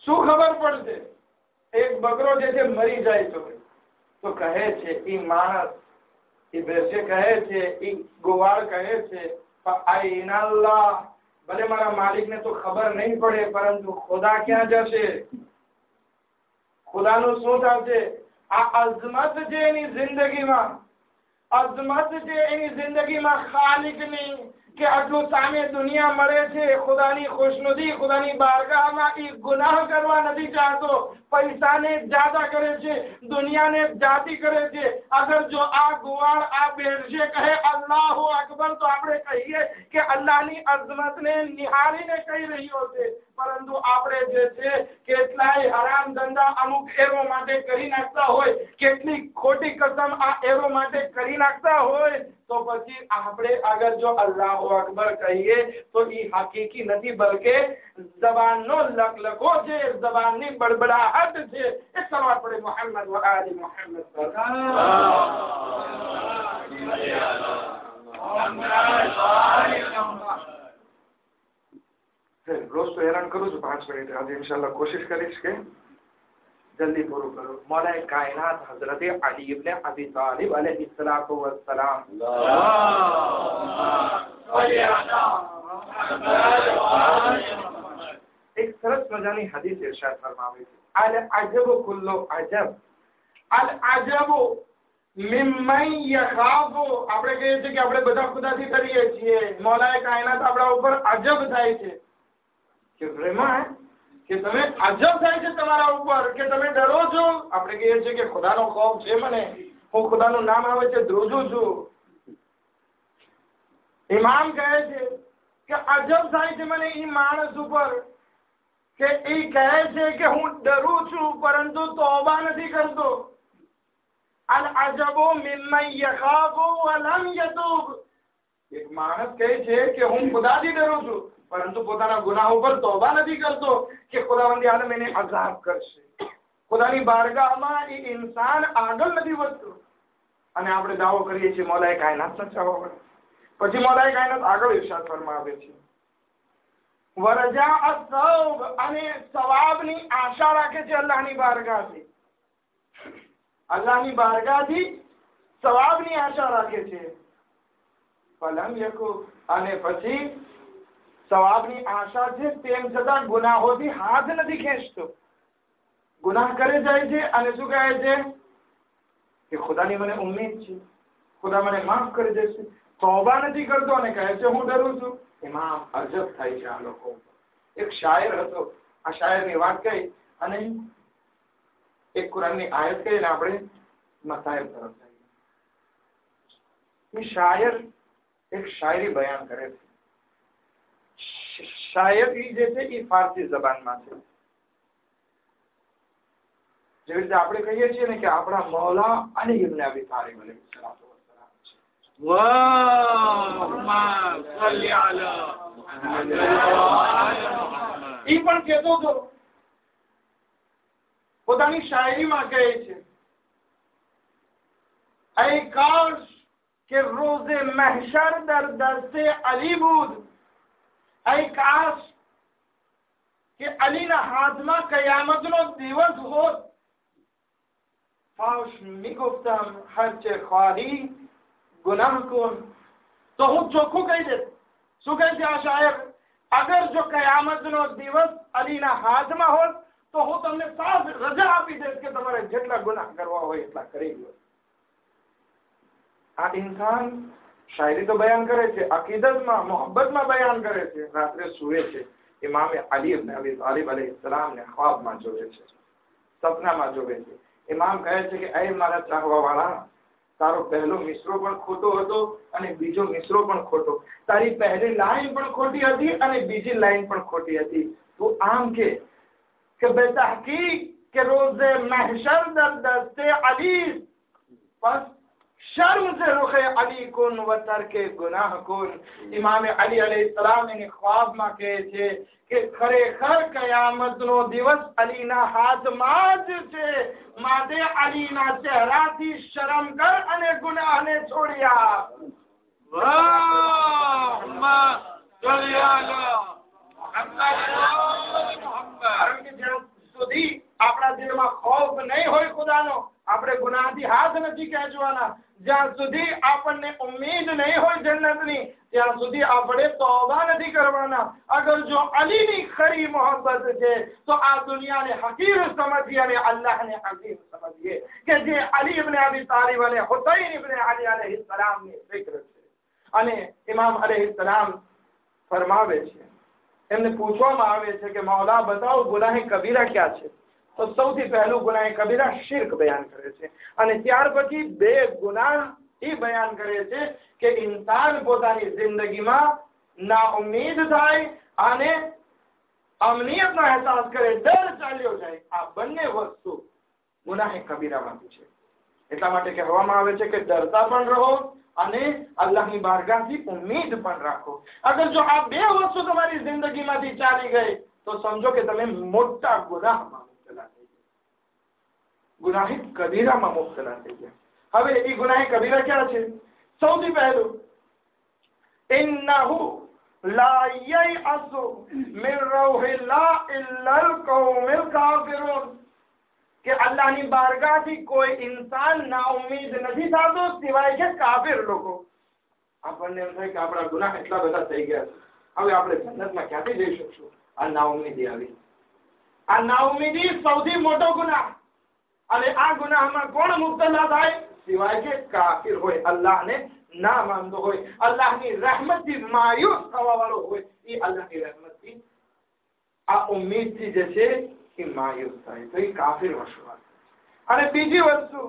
શું ખબર પડશે એક બકરો જે છે મરી જાય તો કહે છે એ માણસ, એ બેસે કહે છે, એ ગોવાળ કહે છે, ભલે મારા માલિકને તો ખબર નહીં પડે, પરંતુ ખુદા ક્યાં જશે? ખુદાનું શું થશે? આ અઝમત છે એની જિંદગીમાં, અઝમત છે એની જિંદગીમાં ખાલિકની, કે આટલું સામે દુનિયા મળે છે, ખુદાની ખુશનુદી, ખુદાની બારગાહમાં એ ગુનાહ કરવા નથી ચાહતો, પૈસાને જ્યાદા કરે છે, દુનિયાને જાતિ કરે છે. અગર જો આ ગુવાળ, આ બેરશે કહે અલ્લાહુ અકબર, તો આપણે કહીએ કે અલ્લાહની અઝમતને નિહાળીને કહી રહ્યો છે. પરંતુ આપણે જે છે કેટલાય હરામ ધંધા અમુક એરો માટે કરી નાખતા હોય, કેટલી ખોટી કસમ આ એરો માટે કરી નાખતા હોય, તો પછી આપણે અગર જો અલ્લાહુ અકબર કહીએ તો એ હકીકી નથી, બલકે જબાનનો લકલકો છે, જબાનની બડબડાહટ છે. એક સવાલ પડે મોહમ્મદ વ આલી મોહમ્મદ રોજ તો હેરાન કરું છું 5 મિનિટ, આજે ઇન્શાલ્લાહ કોશિશ કરીશ કે જલ્દી પૂરું કરું. મૌલાએ કાયનાત હઝરત અલી ઇબ્ન અબી તાલિબ अलैहिस्सलातु वस्सलाम એક સરસ મજાની હદીસ ઇરશાદ ફરમાવે છે, અલ અજબ કુલ્લુ અજબ, અલ અજબ મિમ્મન યખાફુ. આપણે કહીએ છીએ કે આપણે બધા ખુદાથી ડરીએ છીએ, મૌલાએ કાયનાત આપણા ઉપર અજબ થાય છે કે પ્રેમા, કે તમે અજબ થાય છે તમારા ઉપર કે તમે ડરો છો. આપણે કહીએ છીએ કે ખુદાનો ખૌફ છે મને, હું ખુદાનું નામ આવે છે ધ્રુજું છું. ઇમામ કહે છે કે અજબ થાય છે મને એ માણસ ઉપર કે એ કહે છે કે હું ડરું છું પરંતુ તોબા નથી કરતો. અલ અજબુ મિમ્મન યખાફુ વ લમ યતુબ. એક માણસ કહે છે કે હું ખુદાથી ડરું છું પરંતુ પોતાના ગુનાહ ઉપર તોબા નથી કરતો કે ખુદાવંદી આલમ એને અઝાબ કરશે. ખુદાની બારગાહમાં એ ઇન્સાન આગળ નથી વધતો અને આપણે દાવો કરીએ છીએ મૌલાએ કાયનાત સચાવવા પડે. પછી મૌલાએ કાયનાત આગળ ઇરશાદ ફરમાવે છે, વરજા અસવાબ, અને સવાબની આશા રાખે છે અલ્લાહની બારગાહથી. અલ્લાહની બારગાહથી સવાબની આશા રાખે છે. ફલમ યકુ, અને પછી સવાબની આશા છે તેમ છતાં ગુનાહોથી હાથ નથી ખેંચતો. ગુનાહ કરે જાય છે અને શું કહે છે કે ખુદાની મને ઉમ્મીદ છે, ખુદા મને માફ કરી દેશે. તોબા નથી કરતો અને કહે છે હું ડરું છું. ઇમામ અજબ થાય છે આ લોકો. એક શાયર હતો, આ શાયરની વાત કહી અને એક કુરાનની આયત કહીને આપણે મસાઇલ તરફ જઈએ. શાયર એક શાયરી બયાન કરે છે. શાયરી જે છે એ ફારસી જબાનમાં છે. જેવી રીતે આપણે કહીએ છીએ ને કે આપણા મૌલા અલી ઇબ્ન અબી તાલિબ અલૈહિસ્સલામ છે. ઈ પણ કહેતો હતો, પોતાની શાયરીમાં કહે છે, ऐ काश के रोज़े महशर दर दस्ते अली बूद. ऐ काश કે અલીના હાથમાં કયામતનો દિવસ હોત. ફાશ મિગુફતમ હરચે ખ્વાહી ગુનાહ કુન. તો હું ચોખ્ખું કહી દે. શું કહે છે આ શાયર? અગર જો કયામતનો દિવસ અલીના હાથમાં હોત તો હું તમને સાફ રજા આપી દઈશ કે તમારે જેટલા ગુનાહ કરવા હોય એટલા કરી લો. આ ઇન્સાન શાયરી તો બયાન કરે છે, અકીદતમાં મોહબ્બતમાં બયાન કરે છે. રાત્રે સુવે છે, ઇમામે અલી ઇબ્ન અબી તાલિબ અલૈહિસ્સલામ ને ખ્વાબમાં જોવે છે, સપનામાં જોવે છે. ઇમામ કહે છે કે એ મારા ચાહવા વાળા, તારો પહેલો મિસરો પણ ખોટો હતો અને બીજો મિસરો પણ ખોટો. તારી પહેલી લાઈન પણ ખોટી હતી અને બીજી લાઈન પણ ખોટી હતી. તું આમ કે બેતહકીક કે રોઝે મહશર દર દસ્તે અલી, બસ शर्म से रुखे अली कुन व तरके गुनाह कुन. इमाम अली अलैहिस्सलाम ने ख्वाबમાં કહે છે કે ખરેખર કયામતનો દિવસ અલીના હાથમાં જ છે. માટે અલીના ચહેરાથી શરમ કર અને ગુનાહને છોડી આપ. કારણ કે જ્યાં સુધી આપણા દિલમાં ખૌફ નહીં હોય ખુદાનો, આપણે ગુનાહથી હાથ નથી ખેંચવાના. જ્યાં સુધી આપણને ઉમ્મીદ નહીં હોય જન્નતની, ત્યાં સુધી આપણે તૌબા નથી કરવાના. અગર જો અલીની ખરી મોહબ્બત છે તો આ દુનિયાને હકીર સમજીએ અને અલ્લાહને હકીમ સમજીએ કે જે અલી ઇબ્ન અબી તાલિબ અને હુસૈન ઇબ્ન અલી અલૈહિસ્સલામની ફિક્ર છે. અને ઇમામ અલૈહિસ્સલામ ફરમાવે છે, એમને પૂછવામાં આવે છે કે મૌલા બતાવો ગુનાહ કબીરા ક્યાં છે? તો સૌથી પહેલું ગુનાહ કબીરા શિર્ક બયાન કરે છે અને ત્યાર પછી બે ગુનાહ એ બયાન કરે છે કે ઇન્સાન પોતાની જિંદગીમાં નાઉમ્મીદ થાય અને અમનિયતનો અહેસાસ કરે, ડર ચાલ્યો જાય. આ બંને વસ્તુ ગુનાહ કબીરામાંથી છે. એટલા માટે કહેવામાં આવે છે કે ડરતા પણ રહો અને અલ્લાહની બારગાહથી ઉમ્મીદ પણ રાખો. અગર જો આ બે વસ્તુ તમારી જિંદગીમાંથી ચાલી ગઈ તો સમજો કે તમે મોટા ગુનાહમાં ગુનાહ કબીરામાં મુબ્તલા થઈ ગયા. હવે એ ગુનાહ કબીરા ક્યાં છે? સૌથી પહેલું, ઇન્નહુ લા યયઅસુ મિન રૌહિલ્લાહ ઇલ્લલ કૌમિલ કાફિરૂન. કે અલ્લાહની બારગાહથી કોઈ ઇન્સાન નાઉમ્મીદ નથી થતો સિવાય કે કાફિર લોકો. આપણને એમ થાય કે આપણા ગુનાહ એટલા બધા થઈ ગયા છે, હવે આપણે જન્નતમાં ક્યાંથી જઈ શકશું? આ નાઉમ્મીદી આવી. આ નાઉમ્મીદી સૌથી મોટો ગુનાહ. અને આ ગુનાહમાં કોણ મુબ્તલા થાય? સિવાય કે કાફિર હોય, અલ્લાહને ના માનતો હોય, અલ્લાહની રહેમતથી માયુસ થવા વાળો હોય. એ અલ્લાહની રહેમતથી આ ઉમ્મીદથી જે છે એ માયુસ થાય તો એ કાફિર વસવાટ. અને બીજી વસ્તુ,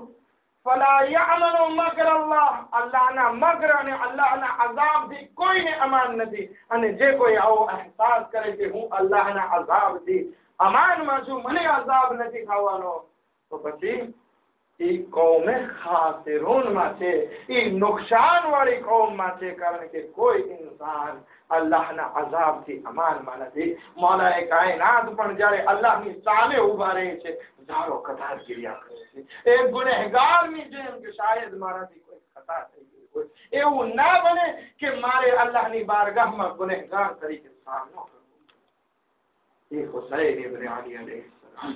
ફલા યઅમનુ મકર અલ્લાહ. અલ્લાહના મકર અને અલ્લાહના અઝાબથી કોઈને અમાન નથી. અને જે કોઈ આવો અહેસાસ કરે કે હું અલ્લાહના અઝાબથી અમાનમાં છું, મને અઝાબ નથી ખાવાનો, તો પછી એ કૌમે ખાસિરૂનમાં છે, એ નુકસાન વાળી કૌમમાં છે. કારણ કે કોઈ ઇન્સાન અલ્લાહના અઝાબથી અમાનમાં નથી. મૌલાએ કાયનાત પણ જ્યારે અલ્લાહની સામે ઉભા રહે છે, ધારો કતાર ક્રિયા કરે છે. એક ગુનેહગારની જેમ કે શાયદ મારાથી કોઈ ખતા થઈ ગઈ હોય, એવું ના બને કે મારે અલ્લાહની બારગાહમાં ગુનેહગાર તરીકે સામનો કરવો. એ હુસૈન ઇબ્ન અલી અલૈહિસ્સલામ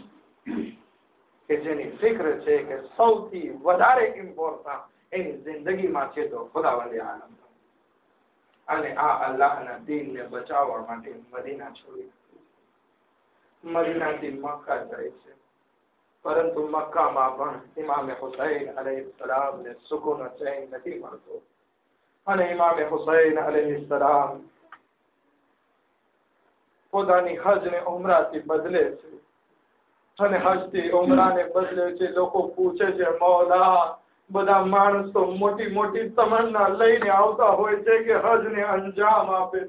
કે જેની ફિક્ર છે કે સૌથી વધારે ઇમ્પોર્ટન્ટ એની જિંદગીમાં છે તો ખુદાવંદે આલમ. અને આ અલ્લાહના દીનને બચાવવા માટે મદીના છોડી મદીનાથી મક્કા જાય છે. પરંતુ મક્કામાં પણ ઇમામે હુસૈન અલૈહિસ્સલામને સુકૂન ચૈન નથી મળતો. અને ઇમામે હુસૈન અલૈહિસ્સલામ પોતાની હજ ને ઉમરાથી બદલે છે. અને હજ થી ઉમરાને બદલે છે. લોકો પૂછે છે, મૌલા, બધા માણસો મોટી મોટી તમન્ના લઈને આવતા હોય છે કે હજ ને અંજામ આપે.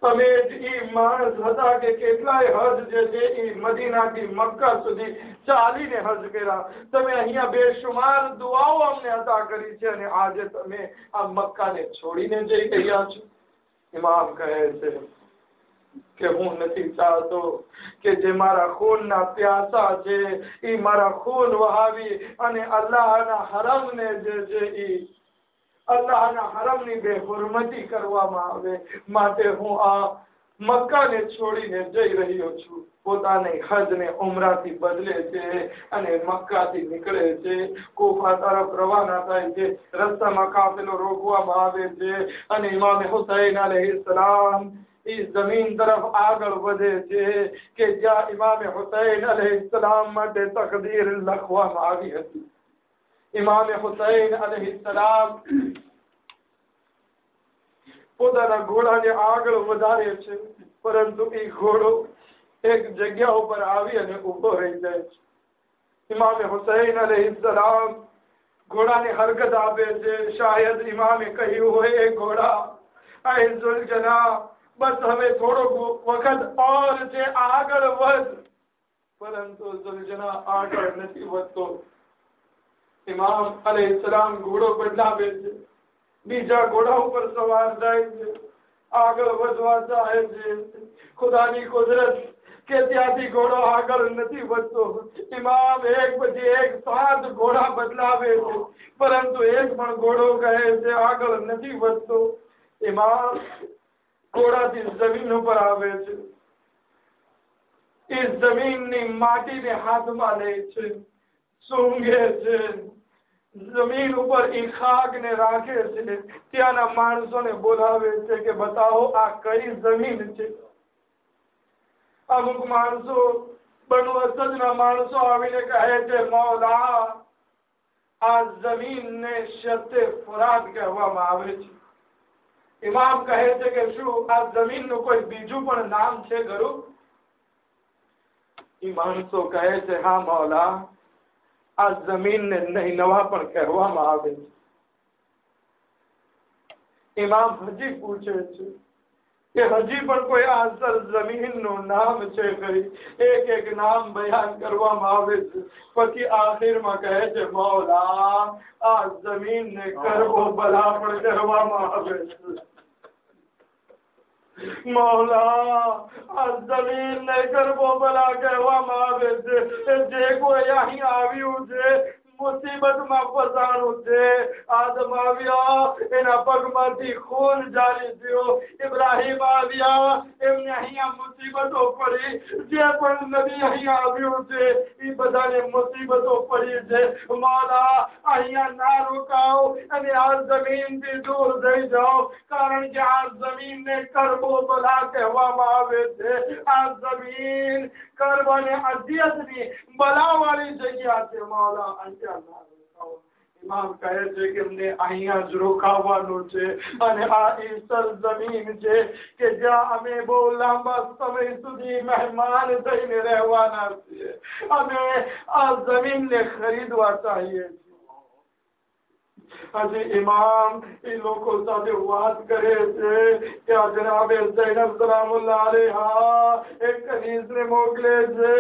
તમે જ માણસ હતા કે કેટલાય હજ જે છે એ મદીનાથી મક્કા સુધી ચાલીને હજ કર્યા. તમે અહીંયા બેશુમાર દુઆઓ અમને અતા કરી છે અને આજે તમે આ મક્કાને છોડીને જઈ રહ્યા છો. ઇમામ કહે છે કે હું નથી ચાહતો કે જે મારા ખૂનના પ્યાસા છે એ મારા ખૂન વહાવી અને અલ્લાહના હરમને જે છે એ અલ્લાહના હરમની બેહુરમતી કરવામાં આવે. માટે હું આ મક્કાને છોડીને જઈ રહ્યો છું. પોતાની હજને ઉમરાથી બદલે છે અને મક્કાથી નીકળે છે. કુફા તરફ રવાના થાય છે. રસ્તામાં કાફેલો રોકવામાં આવે છે અને ઇમામ હુસૈન અલૈહિસ્સલામ જમીન તરફ આગળ વધે છે કે જ્યાં ઇમામ હુસૈન અલૈહિસ્સલામ માટે તકદીર લખવામાં આવી હતી. ઇમામ હુસૈન અલૈહિસ્સલામ પોતાના ઘોડાને આગળ વધારે છે, પરંતુ એ ઘોડો એક જગ્યા ઉપર આવી અને ઉભો રહી જાય છે. ઇમામ હુસૈન અલૈહિસ્સલામ ઘોડાને હરકત આપે છે. શાયદ ઇમામે કહ્યું હોય, એ ઘોડા આય ઝુલજના, બસ હવે થોડોક વખત ઓર છે, આગળ વધ. પરંતુ ઝુલજના આગળ નથી વધતો. ઇમામ અલૈહિસ્સલામ ઘોડો બદલાવે છે. બીજા ઘોડા ઉપર સવાર થાય છે. આગળ વધવા ચાહે છે. ખુદાની કુદરત કે ત્યાંથી ઘોડો આગળ નથી વધતો. ઇમામ એક પછી એક 7 ઘોડા બદલાવે છે, પરંતુ એક પણ ઘોડો કહે છે આગળ નથી વધતો. ઇમામ ઘોડાથી જમીન ઉપર આવે છે. એ જમીનની માટીને હાથમાં લે છે, સૂંઘે છે. જમીન ઉપર એ ખાકને રાખે છે. ત્યાંના માણસોને બોલાવે છે કે બતાવો આ કઈ જમીન છે. અમુક માણસો બનુ અસદના માણસો આવીને કહે છે, મૌલા, આ જમીનને શતે ફુરાત કહેવામાં આવે છે. ઇમામ કહે છે કે શું આ જમીનનું કોઈ બીજું પણ નામ છે ખરું? એ માણસો કહે છે, હા મૌલા, આ જમીનને નહીનવા પણ કહેવામાં આવે છે. ઇમામ હજી પૂછે છે કે હજી પણ કોઈ આ જમીનનું નામ છે ખરી? એક એક નામ બયાન કરવામાં આવે છે. પછી આખિરમાં કહે છે, મૌલા, આ જમીનને કરબલા પણ કહેવામાં આવે છે. મૌલા, આ જમીનને કરબલા કહેવામાં આવે છે. જે કોઈ અહીં આવ્યું છે મુસીબતમાં ફસાણું છે. આદમ આવ્યા, એના પગમાંથી ખૂન જારી થયો. ઇબ્રાહીમ આવ્યા, એમને અહીંયા મુસીબતો પડી. જે પણ નબી અહીંયા આવ્યું છે એ બધાને મુસીબતો પડી છે. મૌલા, અહીંયા ના રોકાઓ અને આ જમીનથી દૂર થઈ જાઓ, કારણ કે આ જમીનને કરબલા કહેવામાં આવે છે. આ જમીન કર્બ અને અધિયતની બલાવાળી જગ્યા છે. મૌલા, ઇમામ કહે છે કે અમને અહીંયા જ રોકાવાનું છે અને આ એ સરજમીન છે કે જ્યાં અમે બહુ લાંબા સમય સુધી મહેમાન થઈને રહેવાના છીએ. અમે આ જમીનને ખરીદવા ચાહીએ છીએ. હજી ઇમામ એ લોકો સાથે વાત કરે છે કે આ જનાબે ઝૈનબ સલામુલ્લાહ અલૈહા એક કનીઝને મોકલે છે.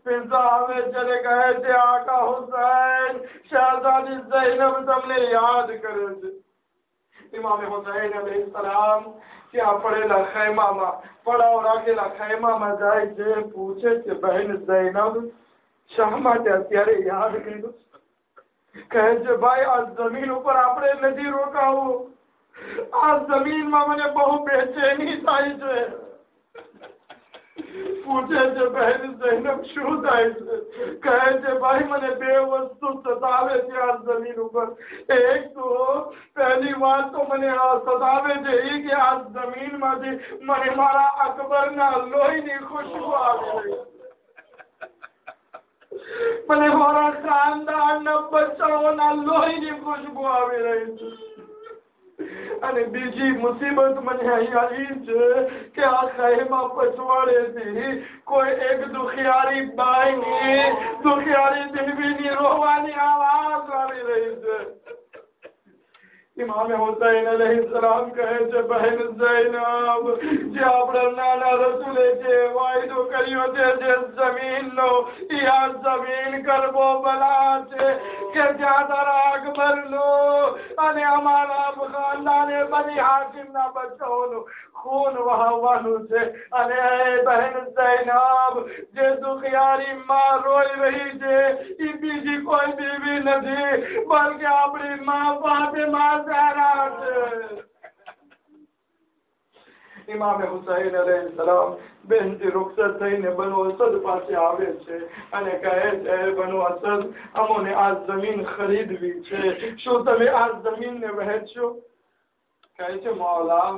પિઝા આવે ત્યારે કહે છે, આકા હુસૈન, શહેજાદી ઝૈનબ તમને યાદ કરે છે. ઇમામ હુસૈન અલૈહિસ્સલામ ત્યાં પડેલા ખૈમામાં, પડાવ રાખેલા ખૈમામાં જાય છે. પૂછે છે, બહેન ઝૈનબ, શા માટે અત્યારે યાદ કર્યું? કહે છે, ભાઈ, આ જમીન ઉપર આપણે નથી રોકાવું. આ જમીનમાં મને બહુ બેચેની થાય છે. પૂછે છે બહેન ઝૈનબ શું થાય છે? કહે છે ભાઈ મને બે વસ્તુ સતાવે છે આ જમીન ઉપર. એક તો પહેલી વાત તો મને આ સતાવે છે એ કે આ જમીનમાંથી મને મારા અકબરના લોહીની ખુશ્બુ આવી રહી, મને મારા ખાનદાનના બચ્ચાઓના લોહીની ખુશ્બુ આવી રહી છે. અને બીજી મુસીબત મને અહીં આવી છે કે આ શહેરમાં પછવાડેથી કોઈ એક દુખિયારી બાઈની દુખિયારી દીકરીની રોવાની આવાજ આવી રહી છે. इमाम हुसैन अलैहिस्सलाम कहे छे बहन ज़ैनब जे आपड़ा नाना रसूले जे वायदो कर्यो छे जे जमीननो ई आ जमीन करबो भला छे के ज्यादा अकबरनो અને અમારા ખાનદાને બની હાશિમના બચ્ચાઓનું ખૂન વહાવવાનું છે. અને બહેન ઝૈનબ જે દુખિયારી માં રોઈ રહી છે એ બીજી કોઈ બીવી નથી બલકે આપણી માં ફાતિમા ज़हरा છે. इमाम हुसैन अलैहिस्सलाम બેનથી રૂખસત થઈને બનુ અસદ પાસે આવે છે અને કહે છે બનુ અસદ અમોને આ જમીન ખરીદવી છે, શું તમે આ જમીનને વહેંચશો? કહે છે મૌલા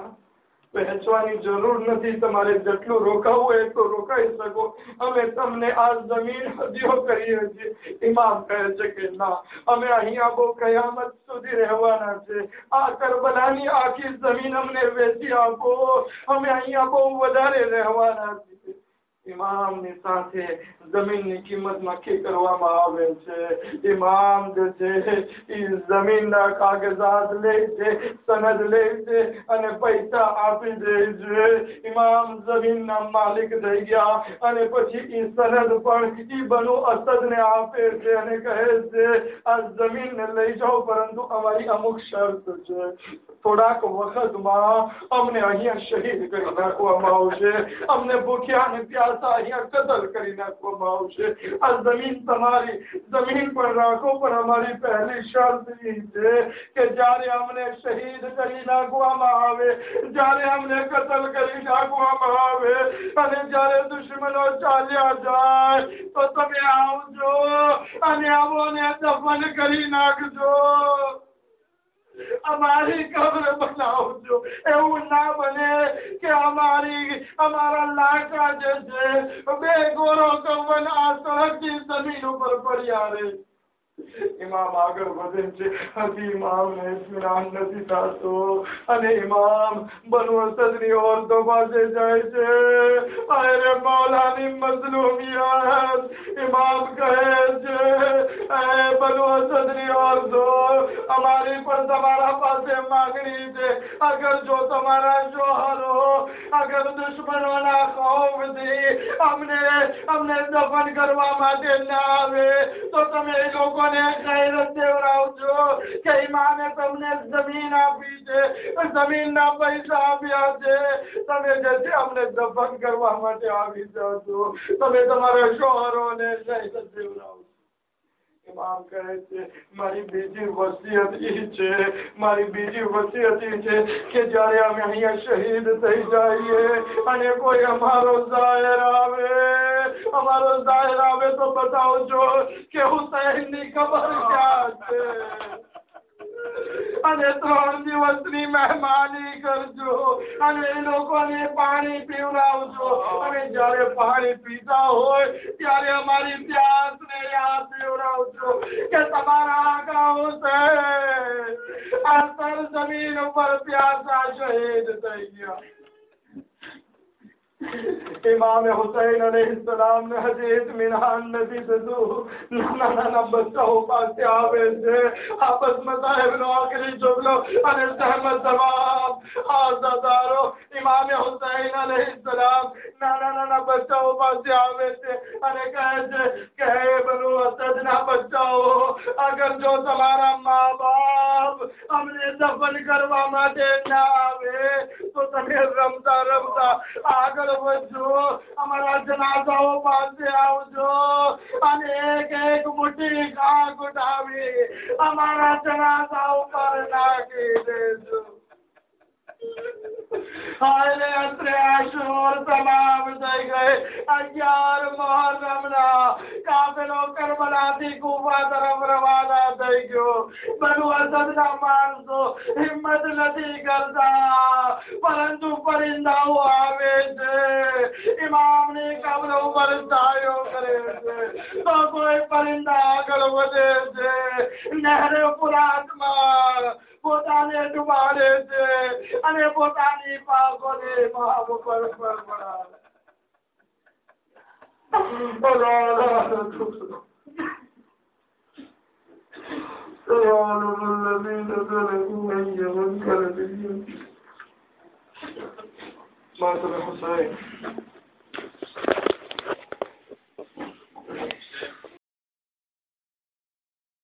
વહેંચવાની જરૂર નથી, તમારે જેટલું રોકાવું એટલું રોકાઈ શકો, અમે તમને આ જમીન હદિયો કરીએ છીએ. ઇમામ કહે છે કે ના, અમે અહીંયા બહુ કયામત સુધી રહેવાના છે, આ કરબલાની આખી જમીન અમને વેચી આપો, અમે અહીંયા બહુ વધારે રહેવાના છીએ. ઇમામની સાથે જમીનની કિંમત નક્કી કરવામાં આવે છે. ઇમામ જે છે એ જમીનના કાગળાત લે છે, સનદ લે છે અને પૈસા આપી દે છે. ઇમામ જમીનના માલિક થઈ ગયા અને પછી એ સનદ પણ એ બનુ અસદને આપે છે અને કહે છે આ જમીનને લઈ જાઓ, પરંતુ અમારી અમુક શરત છે. થોડાક વખતમાં અમને અહીંયા શહીદ કરી નાખવામાં આવશે, અમને ભૂખ્યા અને પ્યાસા અહીંયા કતલ કરી નાખવામાં આવશે. આ જમીન તમારી જમીન પણ રાખો, પણ અમારી પહેલી શરત એ છે કે જ્યારે અમને શહીદ કરી નાખવામાં આવે, જ્યારે અમને કતલ કરી નાખવામાં આવે અને જ્યારે દુશ્મનો ચાલ્યા જાય તો તમે આવજો અને અમોને દફન કરી નાખજો, અમારી કબ્ર બનાવજો. એવું ના બને કે અમારા લાકડા જે છે બે ગોરો કવન આ સળગતી જમીન ઉપર પડ્યા રહે. ઇમામ આગળ વધે છે. હજી ઇમામને ઇત્મીનાન નથી થતો અને ઇમામ બનુ અસદની ઓરતો પાસે જાય છે. અરે મૌલાની મઝલૂમિયત. ઇમામ કહે છે બનુ અસદની ઓરતો અમારી પર તમારા પાસે માંગણી છે, અગર જો તમારા શોહરો અગર દુશ્મનોના ખૌફથી અમને દફન કરવા માટે ના આવે તો તમે એ લોકોને ગૈરત દેવડાવજો કે ઇમામે તમને જમીન આપી છે, જમીનના પૈસા આપ્યા છે, તમે જે અમને દફન કરવા માટે આવી જશો, તમે તમારા શોહરોને ગૈરત દેવડાવજો. ઇમામ કહે છે મારી બીજી વસિયત એ છે, મારી બીજી વસિયત એ છે કે જ્યારે અમે અહીંયા શહીદ થઈ જઈએ અને કોઈ અમારો જાહેર આવે તો બતાવજો કે હુસૈનની કબર ક્યાં છે અને 3 દિવસની મહેમાની કરજો અને એ લોકોને પાણી પીવડાવજો અને જ્યારે પાણી પીતા હોય ત્યારે અમારી પ્યાસને યાદ પીવડાવજો કે તમારા આકા હુસૈન આ સરજમીન ઉપર પ્યાસા શહીદ થઈ ગયા. इमाम हुसैन अलैहिस्सलाम ने हजी इत्मीनान નથી થતું. નાના બચ્ચાઓ પાસે આવે છે. આપસ में સાહેબનો આખરી જોગલો અને સહમત જવાબ આઝાદારો. ઇમામ હુસૈન अलैहिस्सलाम નાના બચ્ચાઓ પાસે આવે છે અને કહે છે કે હે બનુ અસદના બચ્ચાઓ, અગર જો તમારા મા બાપ અમને દફન કરવા માટે ના આવે તો તમે રમતા રમતા આગળ વધજો, અમારા જનાઝાઓ પાસે આવજો અને એક મુઠ્ઠી ઘાસ ઉઠાવી અમારા જનાઝા ઉપર નાખી દેજો. हाय अत्रे आशूर तमाम થઈ ગए 11 मुहर्रमના કાફેલો કરબલાથી કુફા તરફ રવાના થઈ ગયો બનુ અસદના માણસો હિંમત નથી કરતા પરંતુ પરિંદાઓ આવે છે ઇમામની કબ્ર ઉપર છાયો કરે છે તો કોઈ પરિંદા આગળ વધે છે નહેરે ફુરાતમાં પોતાને ડુબાડે છે અને પોતાની પાકોને માફ પર પડાવે الذين